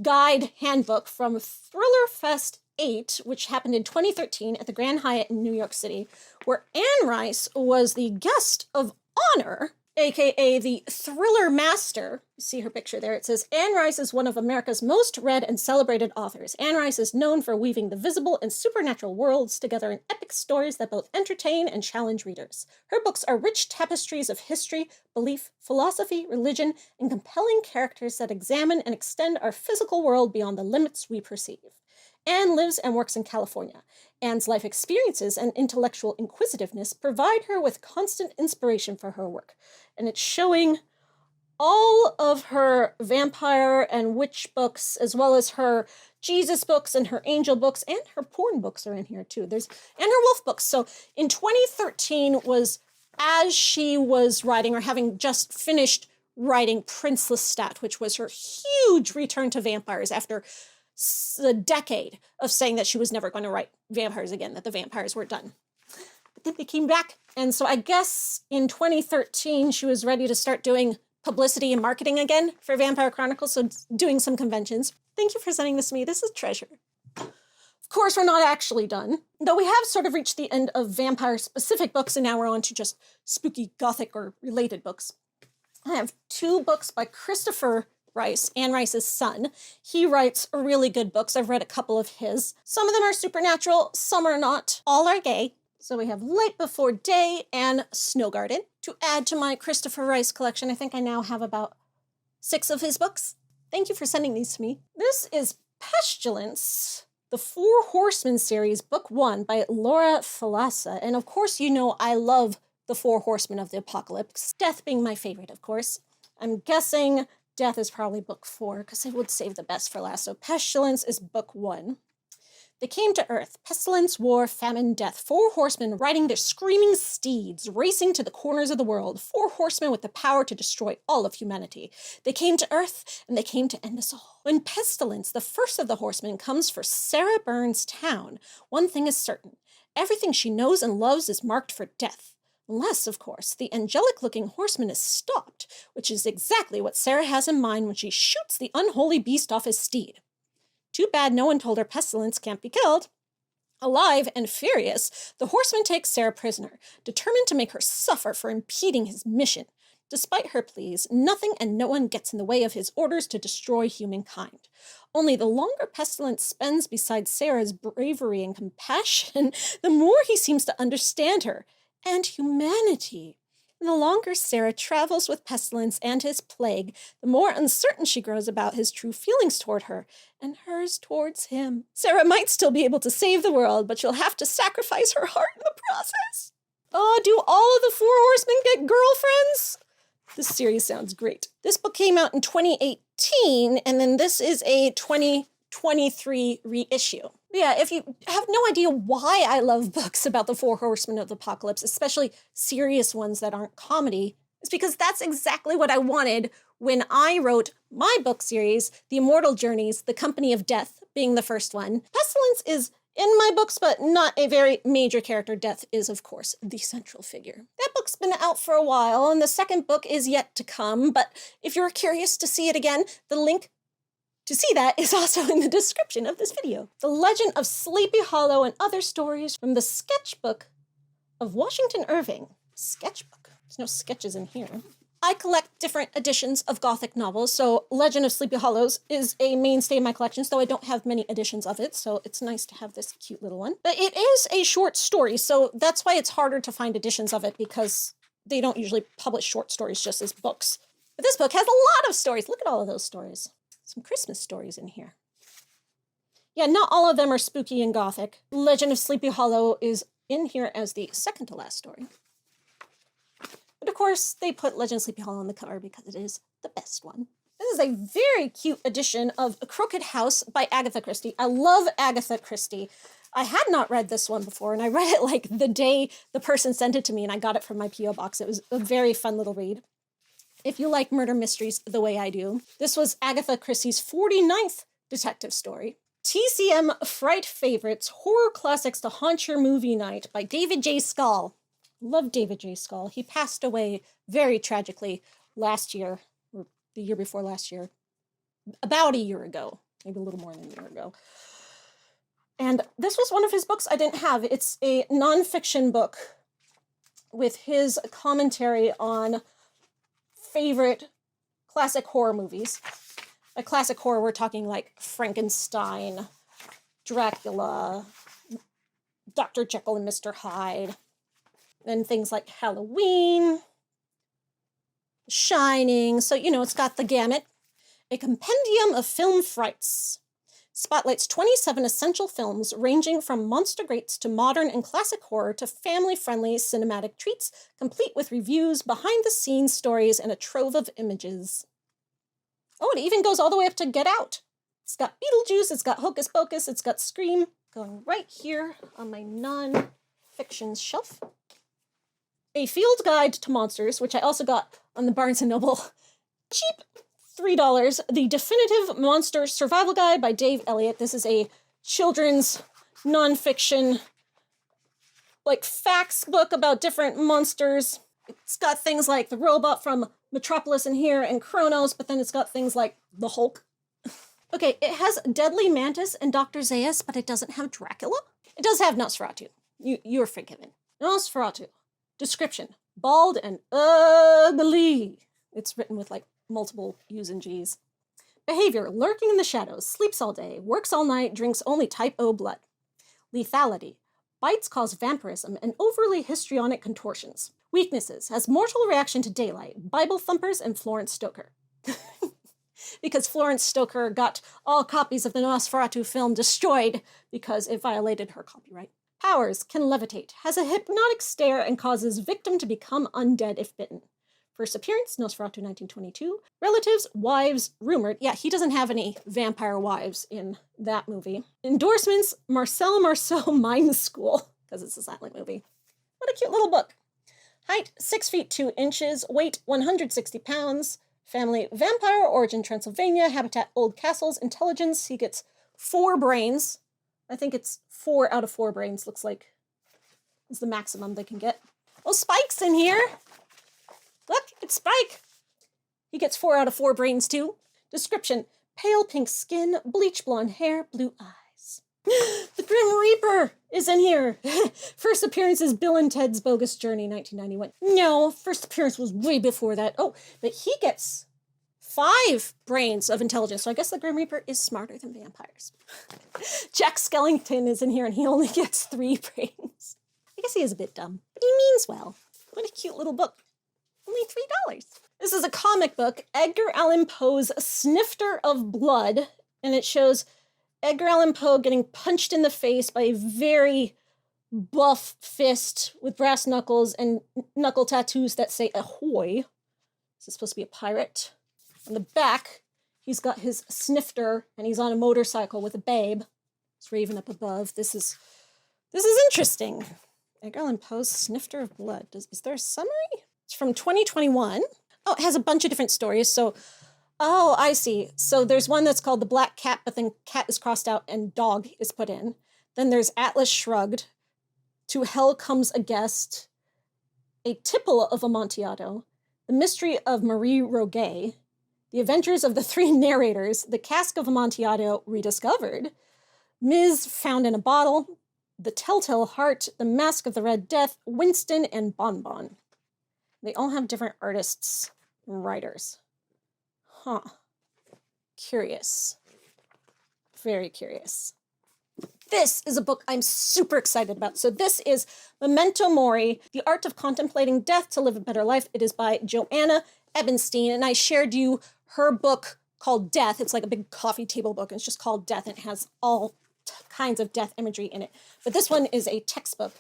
guide handbook from Thriller Fest 8, which happened in 2013 at the Grand Hyatt in New York City, where Anne Rice was the guest of honor, aka the thriller master. You see her picture there. It says, Anne Rice is one of America's most read and celebrated authors. Anne Rice is known for weaving the visible and supernatural worlds together in epic stories that both entertain and challenge readers. Her books are rich tapestries of history, belief, philosophy, religion, and compelling characters that examine and extend our physical world beyond the limits we perceive. Anne lives and works in California. Anne's life experiences and intellectual inquisitiveness provide her with constant inspiration for her work, and it's showing all of her vampire and witch books, as well as her Jesus books and her angel books, and her porn books are in here too. And her wolf books. So in 2013 was as she was writing, or having just finished writing Prince Lestat, which was her huge return to vampires after a decade of saying that she was never going to write vampires again, that the vampires were done. But then they came back. And so I guess in 2013, she was ready to start doing publicity and marketing again for Vampire Chronicles, so doing some conventions. Thank you for sending this to me. This is a treasure. Of course, we're not actually done, though we have sort of reached the end of vampire-specific books, and now we're on to just spooky Gothic or related books. I have 2 books by Christopher Rice, Anne Rice's son. He writes really good books. I've read a couple of his. Some of them are supernatural, some are not. All are gay. So we have Light Before Day and Snow Garden. To add to my Christopher Rice collection, I think I now have about 6 of his books. Thank you for sending these to me. This is Pestilence, the 4 Horsemen series, book 1 by Laura Falasa. And of course, you know I love the 4 Horsemen of the Apocalypse. Death being my favorite, of course. I'm guessing Death is probably book 4, because I would save the best for last. So Pestilence is book 1. They came to Earth, pestilence, war, famine, death. 4 horsemen riding their screaming steeds, racing to the corners of the world. 4 horsemen with the power to destroy all of humanity. They came to Earth, and they came to end us all. When Pestilence, the first of the horsemen, comes for Sarah Burns' town, one thing is certain. Everything she knows and loves is marked for death. Unless, of course, the angelic-looking horseman is stopped, which is exactly what Sarah has in mind when she shoots the unholy beast off his steed. Too bad no one told her Pestilence can't be killed. Alive and furious, the horseman takes Sarah prisoner, determined to make her suffer for impeding his mission. Despite her pleas, nothing and no one gets in the way of his orders to destroy humankind. Only the longer Pestilence spends beside Sarah's bravery and compassion, the more he seems to understand her and humanity. And the longer Sarah travels with Pestilence and his plague, the more uncertain she grows about his true feelings toward her, and hers towards him. Sarah might still be able to save the world, but she'll have to sacrifice her heart in the process. Oh, do all of the 4 horsemen get girlfriends? This series sounds great. This book came out in 2018, and then this is a 2023 reissue. Yeah, if you have no idea why I love books about the 4 Horsemen of the Apocalypse, especially serious ones that aren't comedy, it's because that's exactly what I wanted when I wrote my book series, The Immortal Journeys, The Company of Death being the first one. Pestilence is in my books, but not a very major character. Death is, of course, the central figure. That book's been out for a while, and the second book is yet to come, but if you're curious to see it again, the link to see that is also in the description of this video. The Legend of Sleepy Hollow and Other Stories from the Sketchbook of Washington Irving. Sketchbook. There's no sketches in here. I collect different editions of Gothic novels, so Legend of Sleepy Hollows is a mainstay in my collections, though I don't have many editions of it, so it's nice to have this cute little one. But it is a short story, so that's why it's harder to find editions of it, because they don't usually publish short stories just as books. But this book has a lot of stories. Look at all of those stories. Some Christmas stories in here. Yeah, not all of them are spooky and Gothic. Legend of Sleepy Hollow is in here as the second to last story. But of course, they put Legend of Sleepy Hollow on the cover because it is the best one. This is a very cute edition of A Crooked House by Agatha Christie. I love Agatha Christie. I had not read this one before, and I read it like the day the person sent it to me, and I got it from my P.O. box. It was a very fun little read. If you like murder mysteries the way I do, this was Agatha Christie's 49th detective story. TCM Fright Favorites, Horror Classics to Haunt Your Movie Night by David J. Scull. Love David J. Scull. He passed away very tragically last year, or the year before last year. About a year ago, maybe a little more than a year ago. And this was one of his books I didn't have. It's a nonfiction book with his commentary on favorite classic horror movies. By classic horror, we're talking like Frankenstein, Dracula, Dr. Jekyll and Mr. Hyde, and things like Halloween, Shining. So, you know, it's got the gamut. A compendium of film frights. spotlights 27 essential films ranging from monster greats to modern and classic horror to family-friendly cinematic treats, complete with reviews, behind-the-scenes stories, and a trove of images. Oh, it even goes all the way up to Get Out. It's got Beetlejuice, it's got Hocus Pocus, it's got Scream, going right here on my non-fiction shelf. A Field Guide to Monsters, which I also got on the Barnes & Noble. Cheap, $3. The Definitive Monster Survival Guide by Dave Elliott. This is a children's non-fiction, like, facts book about different monsters. It's got things like the robot from Metropolis in here and Kronos, but then it's got things like the Hulk. Okay, it has Deadly Mantis and Dr. Zaius, but it doesn't have Dracula. It does have Nosferatu. You're forgiven. Nosferatu. Description. Bald and ugly. It's written with, like, multiple U's and G's. Behavior. Lurking in the shadows. Sleeps all day. Works all night. Drinks only type O blood. Lethality. Bites cause vampirism and overly histrionic contortions. Weaknesses. Has mortal reaction to daylight. Bible thumpers and Florence Stoker. Because Florence Stoker got all copies of the Nosferatu film destroyed because it violated her copyright. Powers. Can levitate. Has a hypnotic stare and causes victim to become undead if bitten. First appearance, Nosferatu 1922. Relatives, wives, rumored. Yeah, he doesn't have any vampire wives in that movie. Endorsements, Marcel Marceau Mime School, because it's a silent movie. What a cute little book. Height, 6 feet 2 inches. Weight, 160 pounds. Family, Vampire, Origin, Transylvania. Habitat, Old Castles. Intelligence, he gets 4 brains. I think it's 4 out of 4 brains, looks like is the maximum they can get. Oh, Spike's in here. Look, it's Spike. He gets 4 out of 4 brains, too. Description. Pale pink skin, bleach blonde hair, blue eyes. The Grim Reaper is in here. First appearance is Bill and Ted's Bogus Journey, 1991. No, first appearance was way before that. Oh, but he gets 5 brains of intelligence, so I guess the Grim Reaper is smarter than vampires. Jack Skellington is in here, and he only gets 3 brains. I guess he is a bit dumb, but he means well. What a cute little book. Only $3. This is a comic book, Edgar Allan Poe's Snifter of Blood, and it shows Edgar Allan Poe getting punched in the face by a very buff fist with brass knuckles and knuckle tattoos that say ahoy. This is supposed to be a pirate. On the back, he's got his snifter, and he's on a motorcycle with a babe. It's Raven up above. This is interesting. Edgar Allan Poe's Snifter of Blood. Is there a summary? It's from 2021. Oh, it has a bunch of different stories. So, oh, I see. So there's one that's called The Black Cat, but then cat is crossed out and dog is put in. Then there's Atlas Shrugged, To Hell Comes a Guest, A Tipple of Amontillado, The Mystery of Marie Roget, The Adventures of the Three Narrators, The Cask of Amontillado Rediscovered, Ms. Found in a Bottle, The Telltale Heart, The Mask of the Red Death, Winston, and Bonbon. They all have different artists and writers. Huh. Curious. Very curious. This is a book I'm super excited about. So this is Memento Mori, The Art of Contemplating Death to Live a Better Life. It is by Joanna Ebenstein, and I shared you her book called Death. It's like a big coffee table book, and it's just called Death, and it has all kinds of death imagery in it. But this one is a textbook.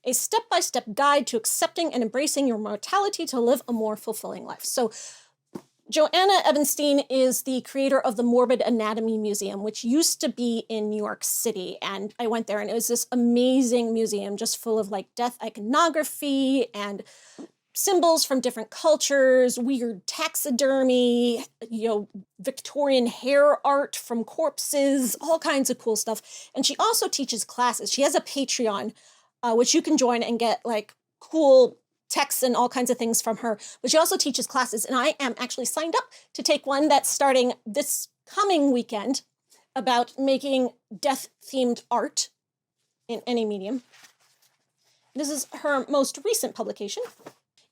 A step-by-step guide to accepting and embracing your mortality to live a more fulfilling life. So Joanna Ebenstein is the creator of the Morbid Anatomy Museum, which used to be in New York City. And I went there, and it was this amazing museum just full of like death iconography and symbols from different cultures, weird taxidermy, Victorian hair art from corpses, all kinds of cool stuff. And she also teaches classes. She has a Patreon, which you can join and get like cool texts and all kinds of things from her. But she also teaches classes, and I am actually signed up to take one that's starting this coming weekend about making death-themed art in any medium. This is her most recent publication.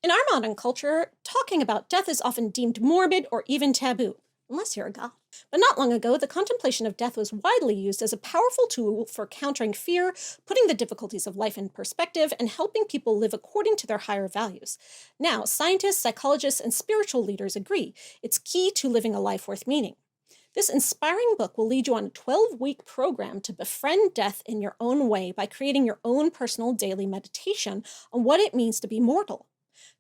In our modern culture, talking about death is often deemed morbid or even taboo, unless you're a god. But not long ago, the contemplation of death was widely used as a powerful tool for countering fear, putting the difficulties of life in perspective, and helping people live according to their higher values. Now, scientists, psychologists, and spiritual leaders agree it's key to living a life worth meaning. This inspiring book will lead you on a 12-week program to befriend death in your own way by creating your own personal daily meditation on what it means to be mortal.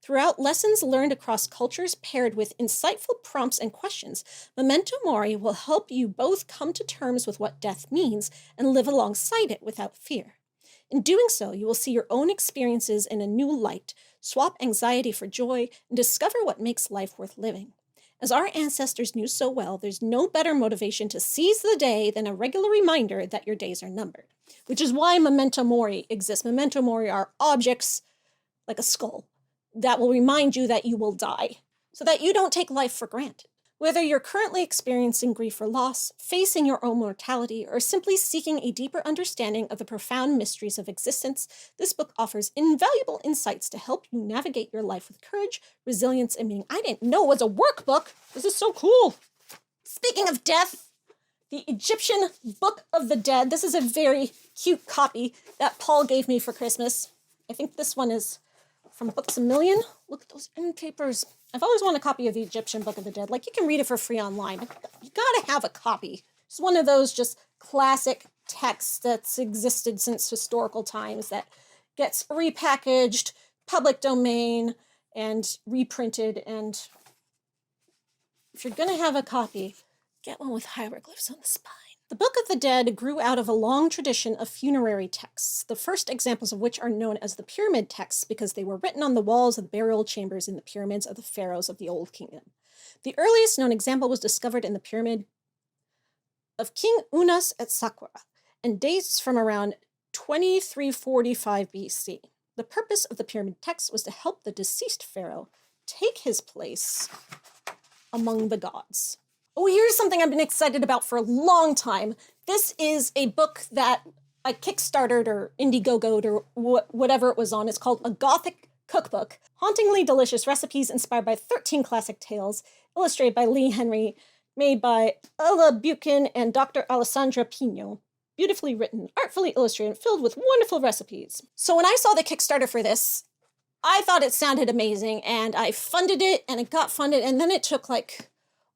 Throughout lessons learned across cultures paired with insightful prompts and questions, Memento Mori will help you both come to terms with what death means and live alongside it without fear. In doing so, you will see your own experiences in a new light, swap anxiety for joy, and discover what makes life worth living. As our ancestors knew so well, there's no better motivation to seize the day than a regular reminder that your days are numbered, which is why Memento Mori exists. Memento Mori are objects like a skull that will remind you that you will die, so that you don't take life for granted. Whether you're currently experiencing grief or loss, facing your own mortality, or simply seeking a deeper understanding of the profound mysteries of existence, this book offers invaluable insights to help you navigate your life with courage, resilience, and meaning. I didn't know it was a workbook. This is so cool. Speaking of death, the Egyptian Book of the Dead. This is a very cute copy that Paul gave me for Christmas. I think this one is from Books A Million. Look at those end papers. I've always wanted a copy of the Egyptian Book of the Dead. Like, you can read it for free online. You gotta have a copy. It's one of those just classic texts that's existed since historical times that gets repackaged, public domain, and reprinted. And if you're gonna have a copy, get one with hieroglyphs on the spine. The Book of the Dead grew out of a long tradition of funerary texts, the first examples of which are known as the pyramid texts because they were written on the walls of the burial chambers in the pyramids of the pharaohs of the Old Kingdom. The earliest known example was discovered in the pyramid of King Unas at Saqqara and dates from around 2345 BC. The purpose of the pyramid text was to help the deceased pharaoh take his place among the gods. Oh, here's something I've been excited about for a long time. This is a book that I Kickstarted or Indiegogo'd or whatever it was on. It's called A Gothic Cookbook. Hauntingly delicious recipes inspired by 13 classic tales, illustrated by Lee Henry, made by Ella Buchan and Dr. Alessandra Pino. Beautifully written, artfully illustrated, filled with wonderful recipes. So when I saw the Kickstarter for this, I thought it sounded amazing, and I funded it, and it got funded, and then it took like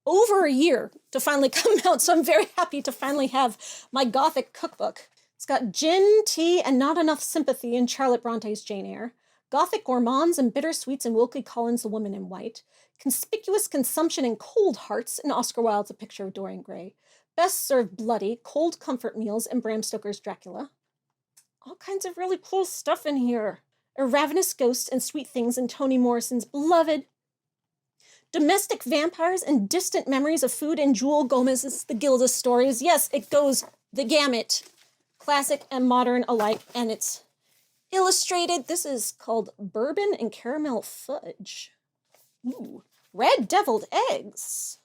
over a year to finally come out, so I'm very happy to finally have my Gothic cookbook. It's got gin, tea, and not enough sympathy in Charlotte Bronte's Jane Eyre, Gothic gourmands and bitter sweets in Wilkie Collins' The Woman in White, conspicuous consumption in Cold Hearts in Oscar Wilde's A Picture of Dorian Gray, best served bloody, cold comfort meals in Bram Stoker's Dracula. All kinds of really cool stuff in here. A ravenous ghost and sweet things in Toni Morrison's beloved. Domestic vampires and distant memories of food in Jewel Gomez's The Gilda Stories. Yes, it goes the gamut, classic and modern alike, and it's illustrated. This is called Bourbon and Caramel Fudge. Ooh, red deviled eggs.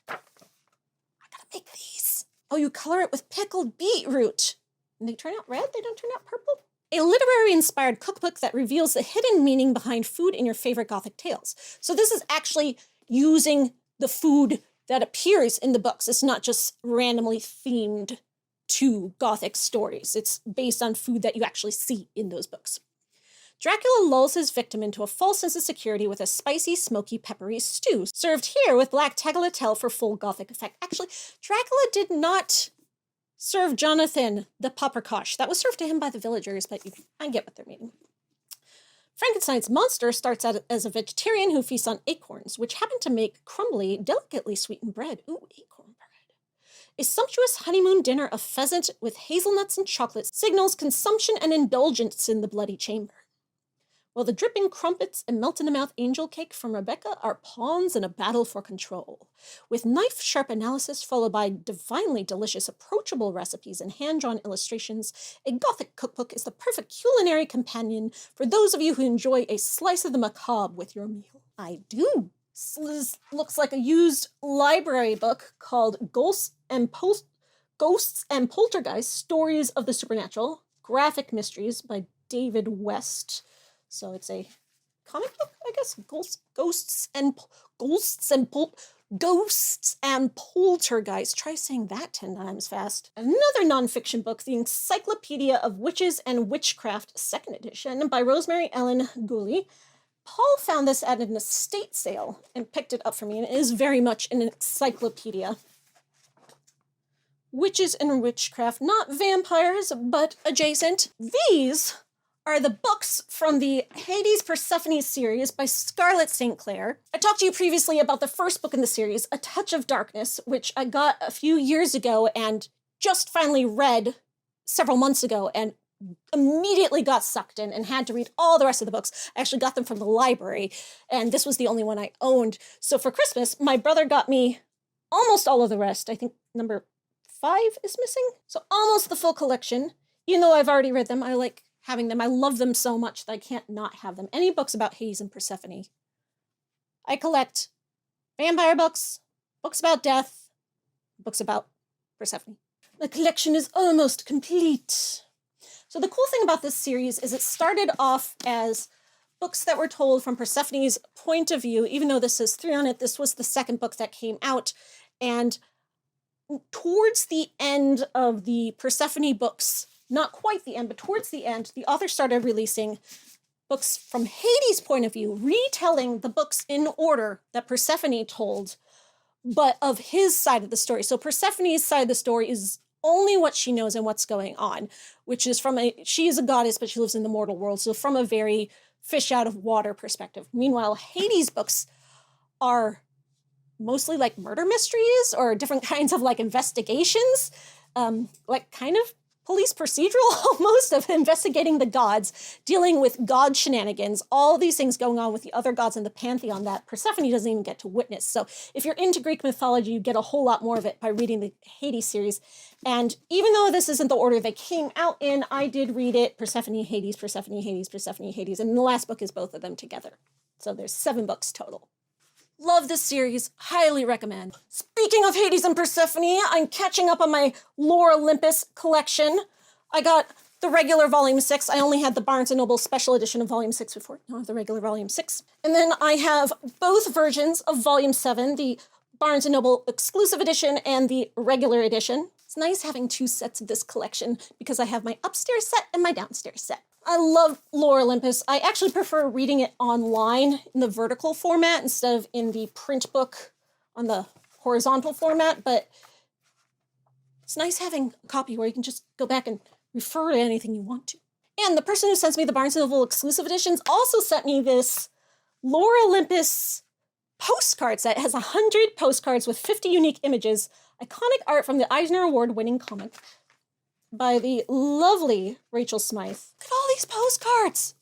I gotta make these. Oh, you color it with pickled beetroot. And they turn out red? They don't turn out purple? A literary-inspired cookbook that reveals the hidden meaning behind food in your favorite Gothic tales. So this is actually using the food that appears in the books. It's not just randomly themed to Gothic stories. It's based on food that you actually see in those books. Dracula lulls his victim into a false sense of security with a spicy, smoky, peppery stew, served here with black tagliatelle for full Gothic effect. Actually, Dracula did not serve Jonathan the paprikash. That was served to him by the villagers, but I get what they're meaning. Frankenstein's monster starts out as a vegetarian who feasts on acorns, which happen to make crumbly, delicately sweetened bread. Ooh, acorn bread. A sumptuous honeymoon dinner of pheasant with hazelnuts and chocolate signals consumption and indulgence in the bloody chamber. While the dripping crumpets and melt-in-the-mouth angel cake from Rebecca are pawns in a battle for control, with knife-sharp analysis followed by divinely delicious, approachable recipes and hand-drawn illustrations, a Gothic cookbook is the perfect culinary companion for those of you who enjoy a slice of the macabre with your meal. I do. This looks like a used library book called Ghosts and Poltergeist, Stories of the Supernatural, Graphic Mysteries by David West. So it's a comic book, I guess. Ghosts and Poltergeist. Try saying that 10 times fast. Another nonfiction book, The Encyclopedia of Witches and Witchcraft, 2nd edition, by Rosemary Ellen Gooley. Paul found this at an estate sale and picked it up for me, and it is very much an encyclopedia. witches and witchcraft, not vampires, but adjacent. These are the books from the Hades Persephone series by Scarlett St. Clair. I talked to you previously about the first book in the series, A Touch of Darkness, which I got a few years ago and just finally read several months ago and immediately got sucked in and had to read all the rest of the books. I actually got them from the library, and this was the only one I owned. So for Christmas, my brother got me almost all of the rest. I think number 5 is missing. So almost the full collection. Even though I've already read them, I like having them. I love them so much that I can't not have them. Any books about Hades and Persephone. I collect vampire books, books about death, books about Persephone. The collection is almost complete. So the cool thing about this series is it started off as books that were told from Persephone's point of view. Even though this is 3 on it, this was the second book that came out. And towards the end of the Persephone books, not quite the end, but towards the end, the author started releasing books from Hades' point of view, retelling the books in order that Persephone told, but of his side of the story. So Persephone's side of the story is only what she knows and what's going on, which is she is a goddess, but she lives in the mortal world, so from a very fish out of water perspective. Meanwhile, Hades' books are mostly like murder mysteries or different kinds of like investigations, like kind of police procedural almost, of investigating the gods, dealing with god shenanigans, all these things going on with the other gods in the pantheon that Persephone doesn't even get to witness. So if you're into Greek mythology, you get a whole lot more of it by reading the Hades series. And even though this isn't the order they came out in, I did read it Persephone, Hades, Persephone, Hades, Persephone, Hades, and the last book is both of them together. So there's 7 books total. Love this series, highly recommend. Speaking of Hades and Persephone, I'm catching up on my Lore Olympus collection. I got the regular volume 6. I only had the Barnes & Noble special edition of volume 6 before. Now I have the regular volume 6. And then I have both versions of volume 7, the Barnes & Noble exclusive edition and the regular edition. It's nice having 2 sets of this collection because I have my upstairs set and my downstairs set. I love Lore Olympus. I actually prefer reading it online in the vertical format instead of in the print book on the horizontal format, but it's nice having a copy where you can just go back and refer to anything you want to. And the person who sends me the Barnes & Noble exclusive editions also sent me this Lore Olympus postcard set. It has 100 postcards with 50 unique images, iconic art from the Eisner Award-winning comic by the lovely Rachel Smythe. Look at all these postcards!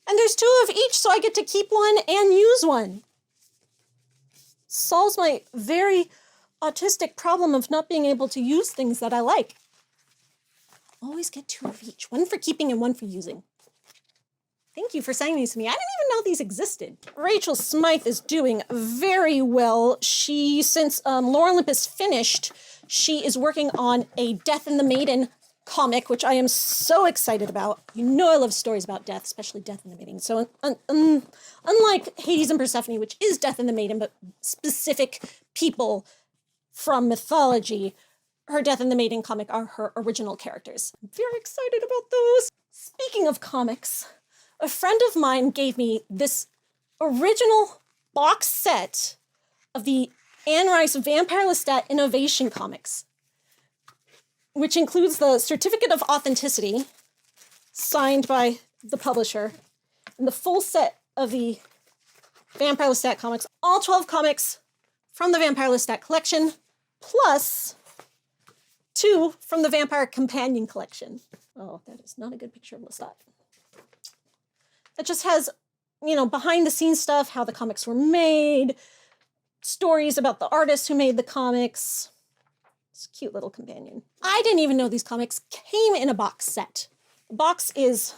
And there's 2 of each, so I get to keep one and use one. Solves my very autistic problem of not being able to use things that I like. Always get 2 of each. 1 for keeping and 1 for using. Thank you for sending these to me. I didn't even know these existed. Rachel Smythe is doing very well. Since Lore Olympus finished, she is working on a Death and the Maiden comic, which I am so excited about. You know I love stories about death, especially Death and the Maiden. So unlike Hades and Persephone, which is Death and the Maiden, but specific people from mythology, her Death and the Maiden comic are her original characters. I'm very excited about those. Speaking of comics, a friend of mine gave me this original box set of the Anne Rice Vampire Lestat Innovation comics, which includes the Certificate of Authenticity, signed by the publisher, and the full set of the Vampire Lestat comics, all 12 comics from the Vampire Lestat collection, plus 2 from the Vampire Companion collection. Oh, that is not a good picture of Lestat. It just has, behind the scenes stuff, how the comics were made, stories about the artists who made the comics. It's a cute little companion. I didn't even know these comics came in a box set. The box is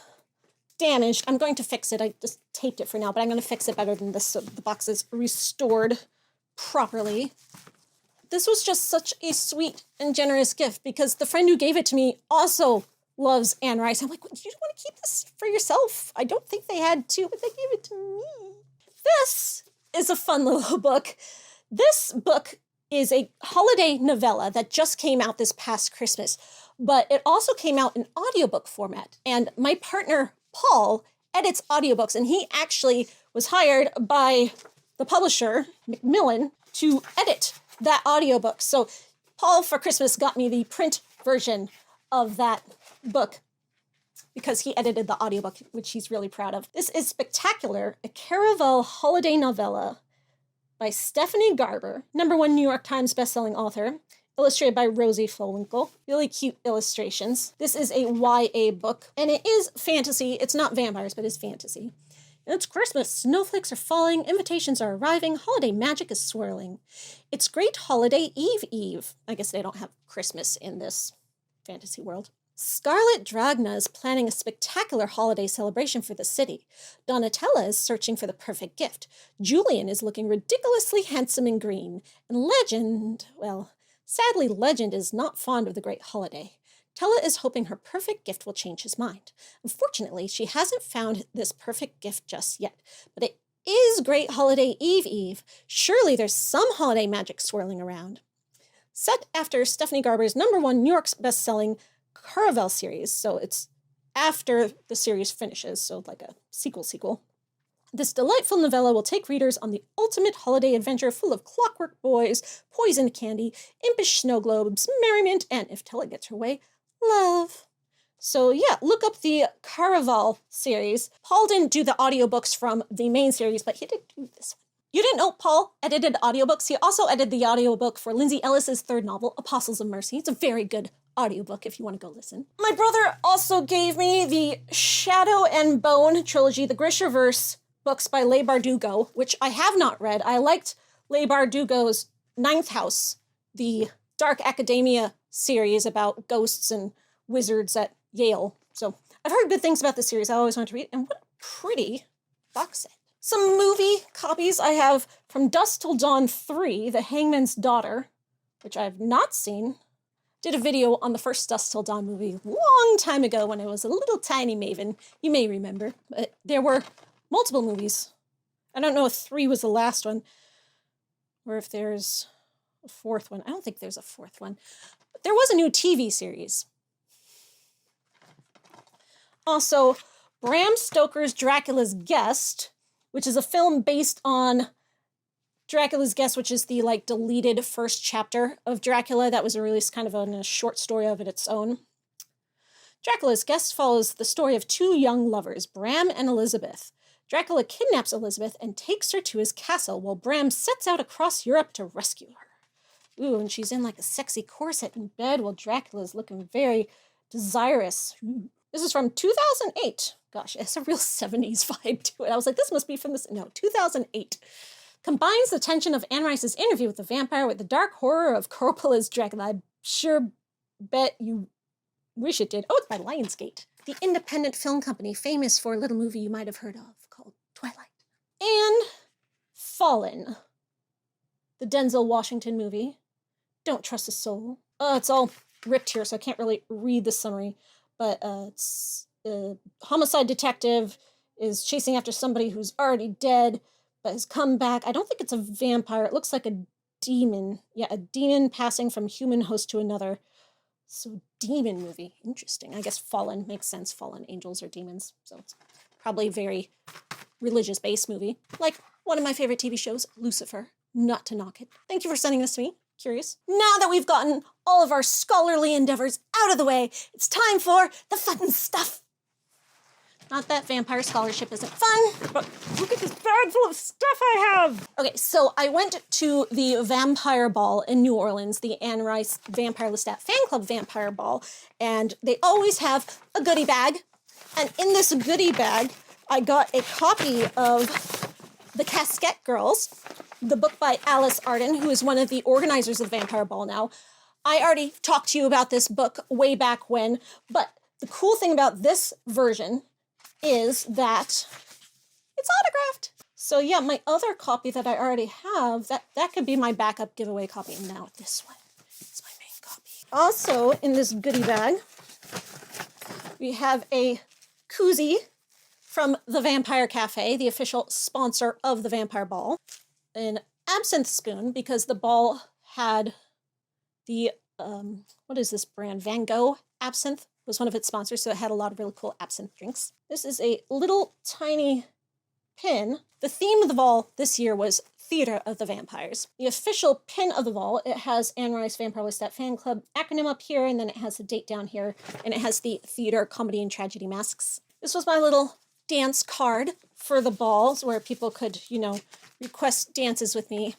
damaged. I'm going to fix it. I just taped it for now, but I'm going to fix it better than this so the box is restored properly. This was just such a sweet and generous gift because the friend who gave it to me also loves Anne Rice. I'm like, you don't want to keep this for yourself? I don't think they had to, but they gave it to me. This is a fun little book. This book is a holiday novella that just came out this past Christmas, but it also came out in audiobook format. And my partner, Paul, edits audiobooks, and he actually was hired by the publisher, Macmillan, to edit that audiobook. So Paul for Christmas got me the print version of that book because he edited the audiobook, which he's really proud of. This is Spectacular, a Caravel holiday novella by Stephanie Garber, #1 New York Times bestselling author, illustrated by Rosie Folwinkle. Really cute illustrations. This is a YA book, and it is fantasy. It's not vampires, but it's fantasy. It's Christmas. Snowflakes are falling. Invitations are arriving. Holiday magic is swirling. It's Great Holiday Eve. I guess they don't have Christmas in this fantasy world. Scarlet Dragna is planning a spectacular holiday celebration for the city. Donatella is searching for the perfect gift. Julian is looking ridiculously handsome in green. And Legend, well, sadly, Legend is not fond of the great holiday. Tella is hoping her perfect gift will change his mind. Unfortunately, she hasn't found this perfect gift just yet, but it is Great Holiday Eve. Surely there's some holiday magic swirling around. Set after Stephanie Garber's #1 New York's best-selling Caravel series, so it's after the series finishes, so like a sequel. This delightful novella will take readers on the ultimate holiday adventure full of clockwork boys, poisoned candy, impish snow globes, merriment, and, if Tella gets her way, love. So yeah, look up the Caravel series. Paul didn't do the audiobooks from the main series, but he did do this one. You didn't know Paul edited audiobooks? He also edited the audiobook for Lindsay Ellis's third novel, Apostles of Mercy. It's a very good audiobook if you want to go listen. My brother also gave me the Shadow and Bone trilogy, the Grishaverse books by Leigh Bardugo, which I have not read. I liked Leigh Bardugo's Ninth House, the Dark Academia series about ghosts and wizards at Yale. So I've heard good things about the series. I always wanted to read. And what a pretty box set. Some movie copies I have from Dusk Till Dawn 3, The Hangman's Daughter, which I have not seen. Did a video on the first Dusk Till Dawn movie a long time ago when I was a little tiny Maven. You may remember. But there were multiple movies. I don't know if 3 was the last one, or if there's a 4th one. I don't think there's a 4th one. But there was a new TV series. Also, Bram Stoker's Dracula's Guest, which is a film based on Dracula's Guest, which is the deleted first chapter of Dracula that was released kind of in a short story of its own. Dracula's Guest follows the story of 2 young lovers, Bram and Elizabeth. Dracula kidnaps Elizabeth and takes her to his castle while Bram sets out across Europe to rescue her. Ooh, and she's in a sexy corset in bed while Dracula's looking very desirous. Ooh. This is from 2008. Gosh, it has a real 70s vibe to it. I was like, this must be from 2008. Combines the tension of Anne Rice's interview with the vampire with the dark horror of Coppola's Dracula. I sure bet you wish it did. Oh, it's by Lionsgate, the independent film company famous for a little movie you might have heard of called Twilight. And Fallen, the Denzel Washington movie. Don't trust a soul. It's all ripped here, so I can't really read the summary. But it's a homicide detective is chasing after somebody who's already dead, but has come back. I don't think it's a vampire. It looks like a demon. Yeah, a demon passing from human host to another. So demon movie. Interesting. I guess Fallen makes sense. Fallen angels or demons. So it's probably a very religious-based movie. Like one of my favorite TV shows, Lucifer. Not to knock it. Thank you for sending this to me. Curious. Now that we've gotten all of our scholarly endeavors out of the way, it's time for the fun stuff. Not that vampire scholarship isn't fun, but look at this bag full of stuff I have. Okay, so I went to the Vampire Ball in New Orleans, the Anne Rice Vampire Lestat Fan Club Vampire Ball, and they always have a goodie bag. And in this goodie bag, I got a copy of The Casquette Girls, the book by Alice Arden, who is one of the organizers of the Vampire Ball now. I already talked to you about this book way back when, but the cool thing about this version is that it's autographed. So yeah, my other copy that I already have, that could be my backup giveaway copy. And now this one is my main copy. Also in this goodie bag, we have a koozie from the Vampire Cafe, the official sponsor of the Vampire Ball. An absinthe spoon, because the ball had the, what is this brand? Van Gogh absinthe was one of its sponsors, so it had a lot of really cool absinthe drinks. This is a little tiny pin. The theme of the ball this year was Theater of the Vampires. The official pin of the ball, it has Anne Rice Vampire Lestat Fan Club acronym up here, and then it has the date down here, and it has the theater, comedy, and tragedy masks. This was my little dance card for the balls where people could, you know, request dances with me.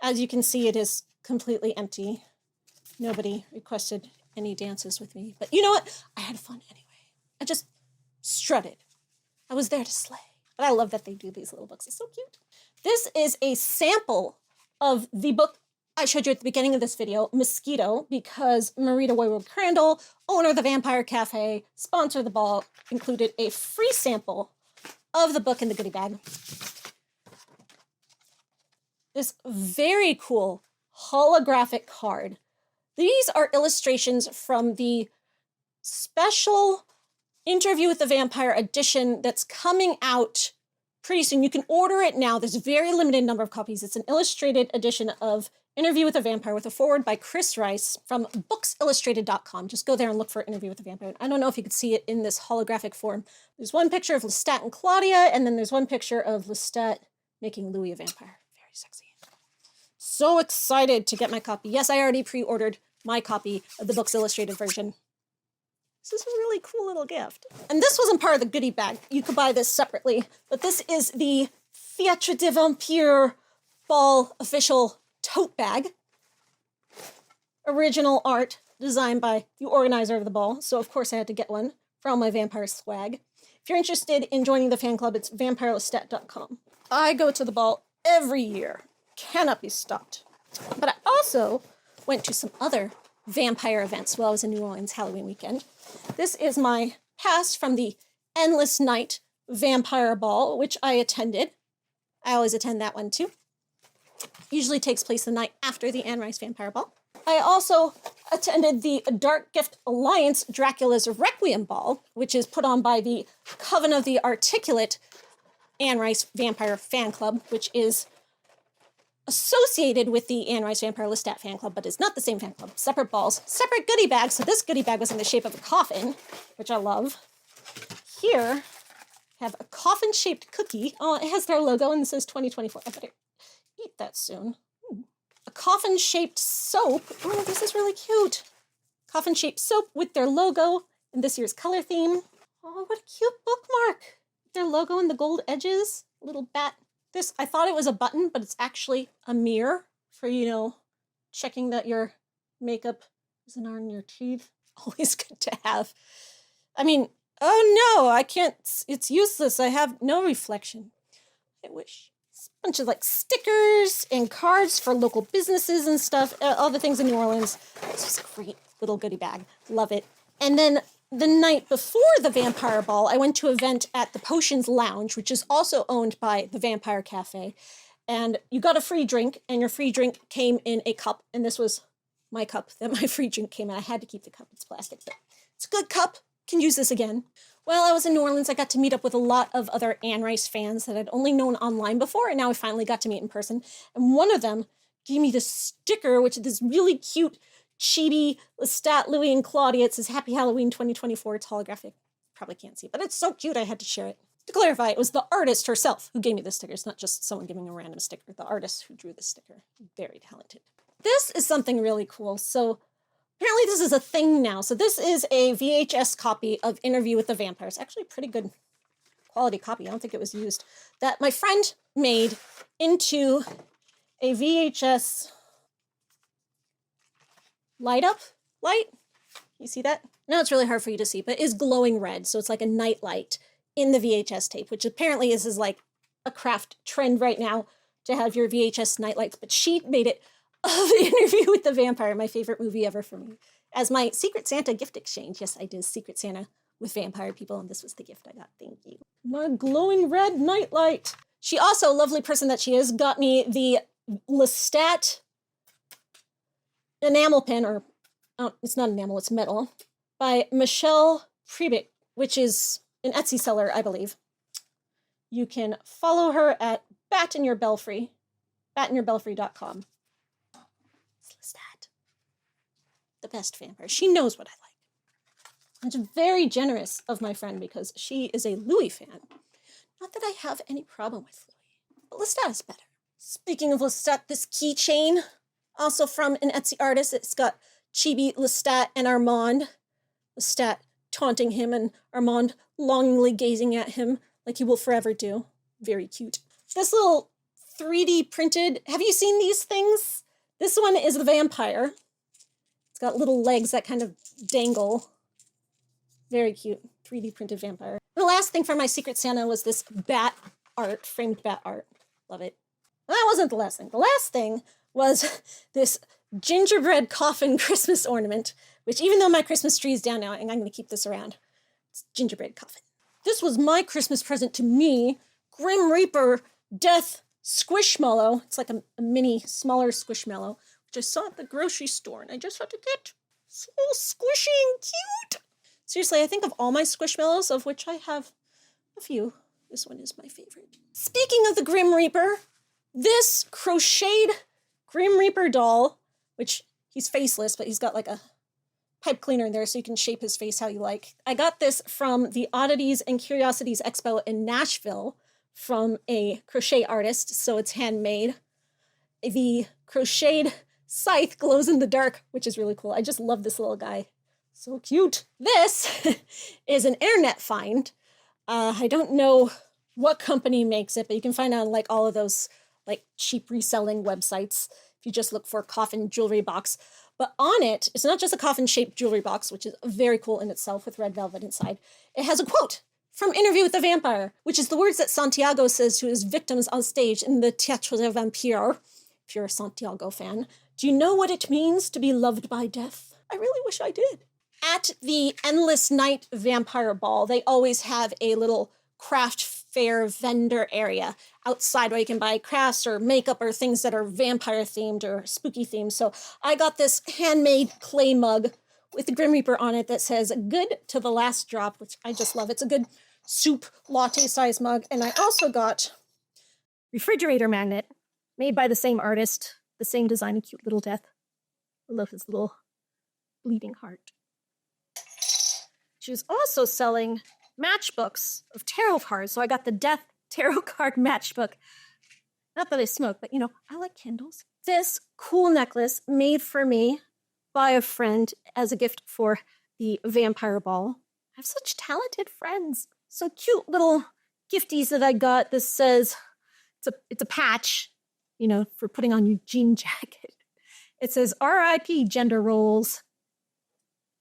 As you can see, it is completely empty. Nobody requested any dances with me. But you know what? I had fun anyway. I just strutted. I was there to slay. But I love that they do these little books. It's so cute. This is a sample of the book I showed you at the beginning of this video, Mosquito, because Marita Waywood Crandall, owner of the Vampire Cafe, sponsor of the ball, included a free sample of the book in the goodie bag. This very cool holographic card. These are illustrations from the special Interview with the Vampire edition that's coming out pretty soon. You can order it now. There's a very limited number of copies. It's an illustrated edition of Interview with a Vampire with a foreword by Chris Rice from booksillustrated.com. Just go there and look for Interview with a Vampire. I don't know if you could see it in this holographic form. There's one picture of Lestat and Claudia, and then there's one picture of Lestat making Louis a vampire. Very sexy. So excited to get my copy. Yes, I already pre-ordered my copy of the Books Illustrated version. This is a really cool little gift. And this wasn't part of the goodie bag. You could buy this separately, but this is the Theatre de Vampire Ball official tote bag. Original art designed by the organizer of the ball, so of course I had to get one for all my vampire swag. If you're interested in joining the fan club, it's vampirelestat.com. I go to the ball every year. Cannot be stopped. But I also went to some other vampire events while I was in New Orleans Halloween weekend. This is my pass from the Endless Night Vampire Ball, which I attended. I always attend that one too. Usually takes place the night after the Anne Rice Vampire Ball. I also attended the Dark Gift Alliance Dracula's Requiem Ball, which is put on by the Coven of the Articulate Anne Rice Vampire Fan Club, which is associated with the Anne Rice Vampire Lestat Fan Club, but it's not the same fan club. Separate balls, separate goodie bags. So this goodie bag was in the shape of a coffin, which I love. Here, I have a coffin-shaped cookie. Oh, it has their logo and it says 2024. I better eat that soon. A coffin-shaped soap. Oh, this is really cute. Coffin-shaped soap with their logo and this year's color theme. Oh, what a cute bookmark. Their logo and the gold edges. A little bat. This, I thought it was a button, but it's actually a mirror for, you know, checking that your makeup isn't on your teeth. Always good to have. I mean, oh no, I can't, it's useless. I have no reflection. I wish. It's a bunch of like stickers and cards for local businesses and stuff. All the things in New Orleans. This is a great little goodie bag. Love it. And then the night before the Vampire Ball, I went to an event at the Potions Lounge, which is also owned by the Vampire Cafe. And you got a free drink, and your free drink came in a cup. And this was my cup that my free drink came in. I had to keep the cup. It's plastic, but it's a good cup. Can use this again. While I was in New Orleans, I got to meet up with a lot of other Anne Rice fans that I'd only known online before, and now I finally got to meet in person. And one of them gave me this sticker, which is this really cute chibi Lestat, Louis, and Claudia. It says Happy Halloween 2024. It's holographic. Probably can't see it, but it's so cute I had to share it. To clarify, it was the artist herself who gave me the sticker. It's not just someone giving a random sticker. The artist who drew the sticker. Very talented. This is something really cool. So apparently this is a thing now. So this is a VHS copy of Interview with the Vampires. Actually a pretty good quality copy. I don't think it was used. That my friend made into a VHS light. You see that? Now it's really hard for you to see, but it is glowing red. So it's like a night light in the VHS tape, which apparently is like a craft trend right now to have your VHS night lights. But she made it of Interview with the Vampire, my favorite movie ever for me, as my Secret Santa gift exchange. Yes, I did Secret Santa with vampire people, and this was the gift I got. Thank you. My glowing red nightlight. She also, lovely person that she is, got me the Lestat enamel pen, or oh, it's not enamel, it's metal, by Michelle Prebick, which is an Etsy seller, I believe. You can follow her at batinYourBelfry, batinYourBelfry.com. It's Lestat. The best vampire. She knows what I like. It's very generous of my friend because she is a Louis fan. Not that I have any problem with Louis, but Lestat is better. Speaking of Lestat, this keychain, also from an Etsy artist, it's got Chibi, Lestat, and Armand. Lestat taunting him and Armand longingly gazing at him like he will forever do. Very cute. This little 3D printed, have you seen these things? This one is the vampire. It's got little legs that kind of dangle. Very cute. 3D printed vampire. And the last thing for my Secret Santa was this bat art, framed bat art. Love it. That wasn't the last thing. The last thing was this gingerbread coffin Christmas ornament, which even though my Christmas tree is down now, and I'm going to keep this around, it's gingerbread coffin. This was my Christmas present to me, Grim Reaper Death Squishmallow. It's like a mini, smaller Squishmallow, which I saw at the grocery store, and I just had to get. So squishy and cute. Seriously, I think of all my Squishmallows, of which I have a few, this one is my favorite. Speaking of the Grim Reaper, this crocheted Grim Reaper doll, which he's faceless, but he's got like a pipe cleaner in there so you can shape his face how you like. I got this from the Oddities and Curiosities Expo in Nashville from a crochet artist, so it's handmade. The crocheted scythe glows in the dark, which is really cool. I just love this little guy. So cute. This is an internet find. I don't know what company makes it, but you can find it on like all of those like cheap reselling websites if you just look for coffin jewelry box. But on it, it's not just a coffin-shaped jewelry box, which is very cool in itself with red velvet inside. It has a quote from Interview with the Vampire, which is the words that Santiago says to his victims on stage in the Théâtre des Vampires. If you're a Santiago fan, do you know what it means to be loved by death? I really wish I did. At the Endless Night Vampire Ball, they always have a little craft fair vendor area outside where you can buy crafts or makeup or things that are vampire themed or spooky themed. So I got this handmade clay mug with the Grim Reaper on it that says good to the last drop, which I just love. It's a good soup latte size mug. And I also got refrigerator magnet made by the same artist, the same design, a cute little death. I love his little bleeding heart. She was also selling matchbooks of tarot cards. So I got the Death Tarot Card Matchbook. Not that I smoke, but I like Kindles. This cool necklace made for me by a friend as a gift for the Vampire Ball. I have such talented friends. So cute little gifties that I got. This says, it's a patch, for putting on your jean jacket. It says, R.I.P. gender roles.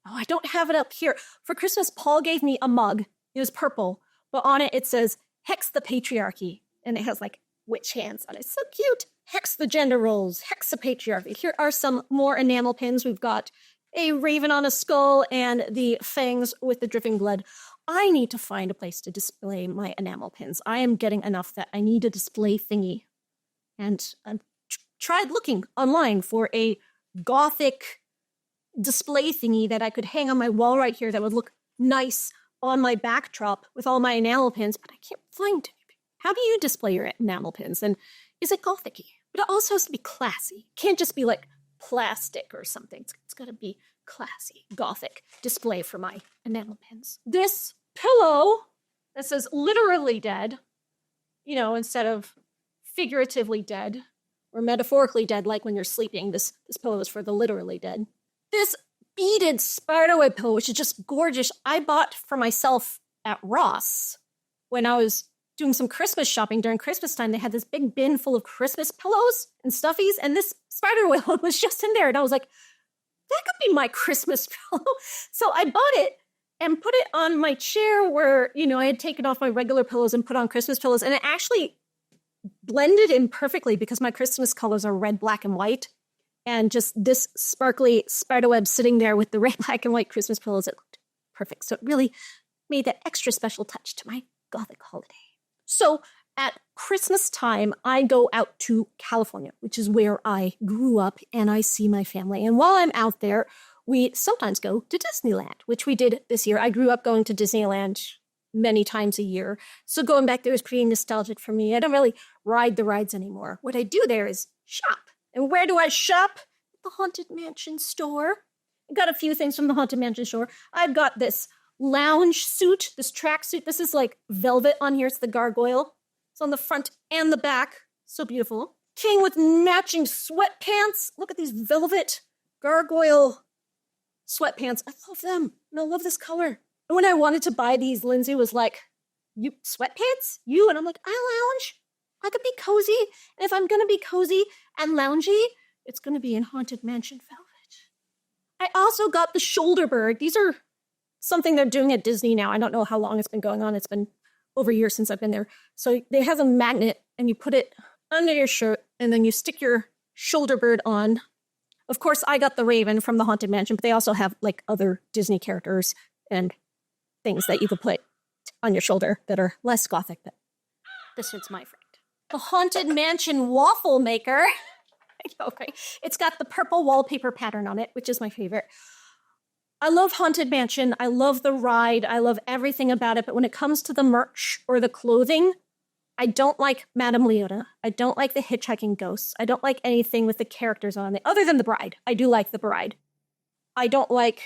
Oh, I don't have it up here. For Christmas, Paul gave me a mug. It was purple, but on it says, Hex the Patriarchy. And it has like witch hands on it. So cute. Hex the gender roles. Hex the patriarchy. Here are some more enamel pins. We've got a raven on a skull and the fangs with the dripping blood. I need to find a place to display my enamel pins. I am getting enough that I need a display thingy. And I've tried looking online for a Gothic display thingy that I could hang on my wall right here that would look nice on my backdrop with all my enamel pins, but I can't find anything. How do you display your enamel pins? And is it Gothic-y? But it also has to be classy. It can't just be like plastic or something. It's got to be classy, Gothic display for my enamel pins. This pillow that says literally dead, instead of figuratively dead or metaphorically dead, like when you're sleeping, this pillow is for the literally dead. This beaded spiderweb pillow, which is just gorgeous, I bought for myself at Ross when I was doing some Christmas shopping during Christmas time. They had this big bin full of Christmas pillows and stuffies, and this spiderweb was just in there. And I was like, that could be my Christmas pillow. So I bought it and put it on my chair where, I had taken off my regular pillows and put on Christmas pillows. And it actually blended in perfectly because my Christmas colors are red, black, and white. And just this sparkly spiderweb sitting there with the red, black, and white Christmas pillows, it looked perfect. So it really made that extra special touch to my Gothic holiday. So at Christmas time, I go out to California, which is where I grew up, and I see my family. And while I'm out there, we sometimes go to Disneyland, which we did this year. I grew up going to Disneyland many times a year. So going back there is pretty nostalgic for me. I don't really ride the rides anymore. What I do there is shop. And where do I shop? The Haunted Mansion store. I got a few things from the Haunted Mansion store. I've got this lounge suit, this tracksuit. This is like velvet on here. It's the gargoyle. It's on the front and the back. So beautiful. King with matching sweatpants. Look at these velvet gargoyle sweatpants. I love them. And I love this color. And when I wanted to buy these, Lindsay was like, you sweatpants? You? And I'm like, I lounge. I could be cozy. And if I'm going to be cozy and loungy, it's going to be in Haunted Mansion velvet. I also got the shoulder bird. These are something they're doing at Disney now. I don't know how long it's been going on. It's been over a year since I've been there. So they have a magnet and you put it under your shirt and then you stick your shoulder bird on. Of course, I got the Raven from the Haunted Mansion, but they also have like other Disney characters and things that you could put on your shoulder that are less gothic. But this one's my friend. The Haunted Mansion waffle maker. I know, right? It's got the purple wallpaper pattern on it, which is my favorite. I love Haunted Mansion. I love the ride. I love everything about it. But when it comes to the merch or the clothing, I don't like Madame Leota. I don't like the hitchhiking ghosts. I don't like anything with the characters on it, other than the bride. I do like the bride. I don't like,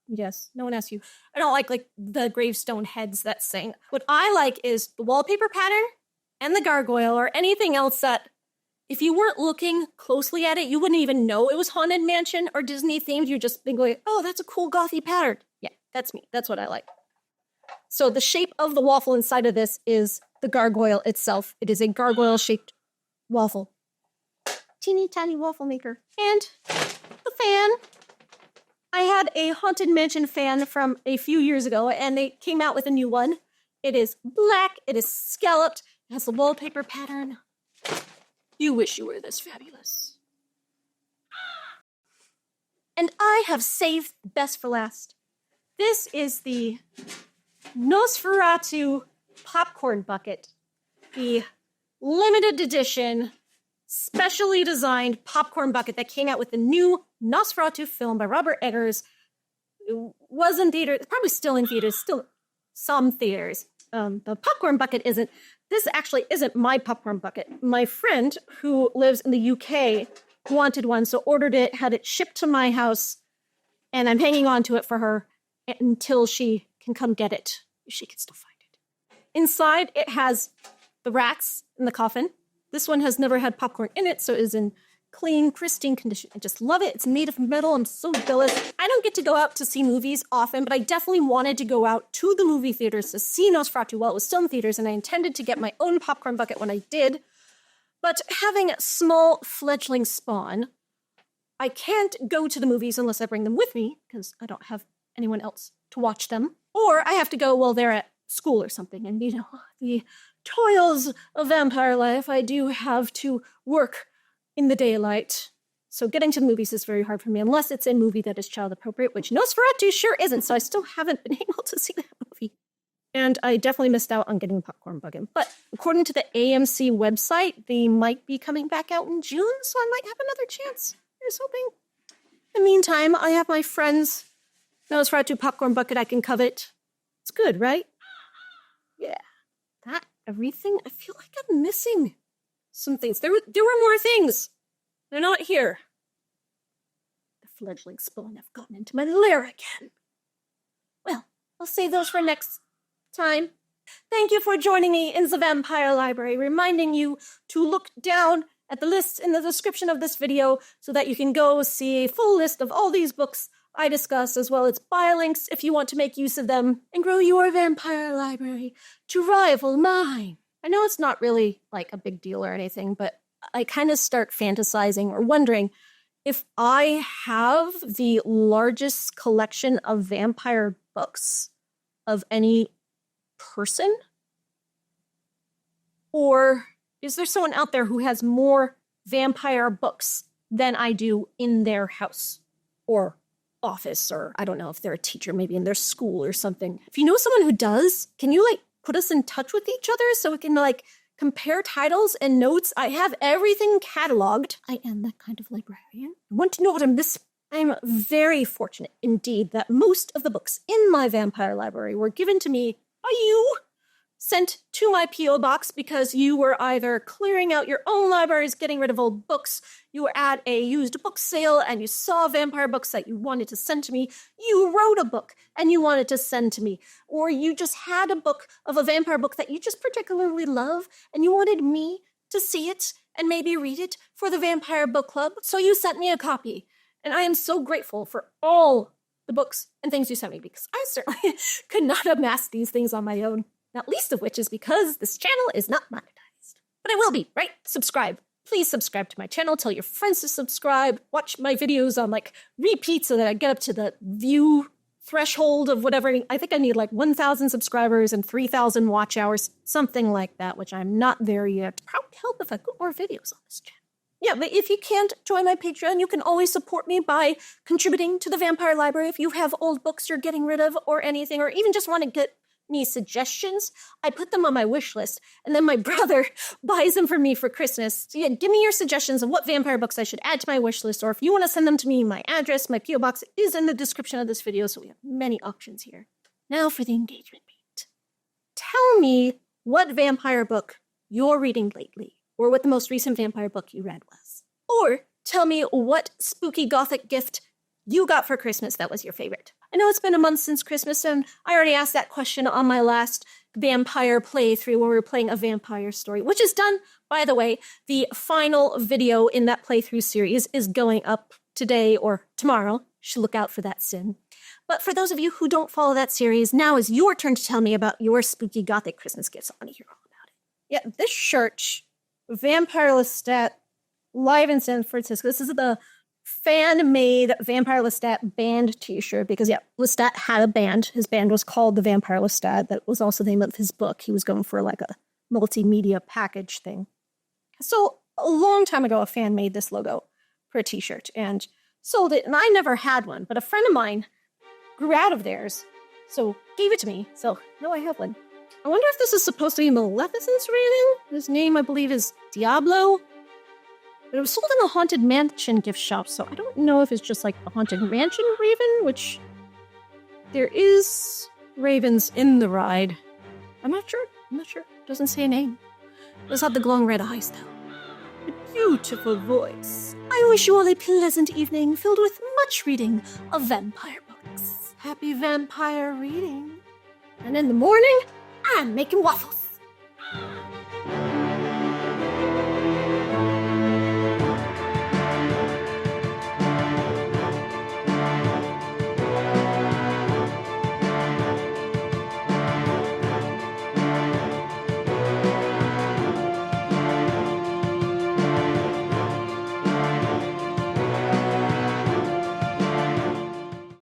yes, no one asked you. I don't like the gravestone heads that sing. What I like is the wallpaper pattern and the gargoyle or anything else that if you weren't looking closely at it, you wouldn't even know it was Haunted Mansion or Disney themed. You'd just be going, oh, that's a cool gothy pattern. Yeah, that's me. That's what I like. So the shape of the waffle inside of this is the gargoyle itself. It is a gargoyle-shaped waffle. Teeny tiny waffle maker. And the fan. I had a Haunted Mansion fan from a few years ago, and they came out with a new one. It is black. It is scalloped. It has the wallpaper pattern. You wish you were this fabulous. And I have saved the best for last. This is the Nosferatu popcorn bucket. The limited edition, specially designed popcorn bucket that came out with the new Nosferatu film by Robert Eggers. It was in theaters. It's probably still in theaters. Still some theaters. The popcorn bucket isn't. This actually isn't my popcorn bucket. My friend who lives in the UK wanted one, so ordered it, had it shipped to my house, and I'm hanging on to it for her until she can come get it. She can still find it. Inside, it has the rats in the coffin. This one has never had popcorn in it, so it is in clean, pristine condition. I just love it. It's made of metal. I'm so jealous. I don't get to go out to see movies often, but I definitely wanted to go out to the movie theaters to see Nosferatu while it was still in theaters, and I intended to get my own popcorn bucket when I did. But having a small fledgling spawn, I can't go to the movies unless I bring them with me, because I don't have anyone else to watch them. Or I have to go while they're at school or something, and the toils of vampire life, I do have to work in the daylight. So getting to the movies is very hard for me, unless it's a movie that is child appropriate, which Nosferatu sure isn't, so I still haven't been able to see that movie. And I definitely missed out on getting a popcorn bucket. But according to the AMC website, they might be coming back out in June, so I might have another chance. Here's hoping. In the meantime, I have my friend's Nosferatu popcorn bucket I can covet. It's good, right? Yeah. That, everything, I feel like I'm missing some things. There were more things. They're not here. The fledgling spawn have gotten into my lair again. Well, I'll save those for next time. Thank you for joining me in the Vampire Library, reminding you to look down at the list in the description of this video so that you can go see a full list of all these books I discuss, as well as buy links if you want to make use of them and grow your vampire library to rival mine. I know it's not really like a big deal or anything, but I kind of start fantasizing or wondering if I have the largest collection of vampire books of any person, or is there someone out there who has more vampire books than I do in their house or office, or I don't know if they're a teacher, maybe in their school or something. If you know someone who does, can you put us in touch with each other so we can compare titles and notes? I have everything cataloged. I am that kind of librarian. I want to know what I'm missing. I'm very fortunate indeed that most of the books in my vampire library were given to me by you. sent to my P.O. box because you were either clearing out your own libraries, getting rid of old books, you were at a used book sale and you saw vampire books that you wanted to send to me, you wrote a book and you wanted to send to me, or you just had a book of a vampire book that you just particularly love and you wanted me to see it and maybe read it for the Vampire Book Club, so you sent me a copy. And I am so grateful for all the books and things you sent me, because I certainly could not amass these things on my own. Not least of which is because this channel is not monetized. But it will be, right? Subscribe. Please subscribe to my channel. Tell your friends to subscribe. Watch my videos on, repeat so that I get up to the view threshold of whatever. I think I need, 1,000 subscribers and 3,000 watch hours. Something like that, which I'm not there yet. Probably help if I put more videos on this channel. Yeah, but if you can't join my Patreon, you can always support me by contributing to the Vampire Library if you have old books you're getting rid of or anything, or even just want to get me suggestions. I put them on my wish list, and then my brother buys them for me for Christmas. So yeah, give me your suggestions of what vampire books I should add to my wish list, or if you want to send them to me, my address, my P.O. box is in the description of this video, so we have many options here. Now for the engagement beat. Tell me what vampire book you're reading lately, or what the most recent vampire book you read was. Or tell me what spooky Gothic gift you got for Christmas that was your favorite. I know it's been a month since Christmas, and I already asked that question on my last vampire playthrough where we were playing a vampire story, which is done, by the way. The final video in that playthrough series is going up today or tomorrow. Should look out for that soon. But for those of you who don't follow that series, now is your turn to tell me about your spooky Gothic Christmas gifts. I want to hear all about it. Yeah, this shirt, Vampire Lestat, live in San Francisco. This is the fan-made Vampire Lestat band t-shirt, because Lestat had a band. His band was called the Vampire Lestat. That was also the name of his book. He was going for a multimedia package thing. So a long time ago, a fan made this logo for a t-shirt and sold it, and I never had one, but a friend of mine grew out of theirs, so gave it to me. So now I have one. I wonder if this is supposed to be Maleficent's rating? His name, I believe, is Diablo. But it was sold in a Haunted Mansion gift shop, so I don't know if it's just a Haunted Mansion Raven, which there is ravens in the ride. I'm not sure. Doesn't say a name. Does have the glowing red eyes, though. A beautiful voice. I wish you all a pleasant evening filled with much reading of vampire books. Happy vampire reading. And in the morning, I'm making waffles.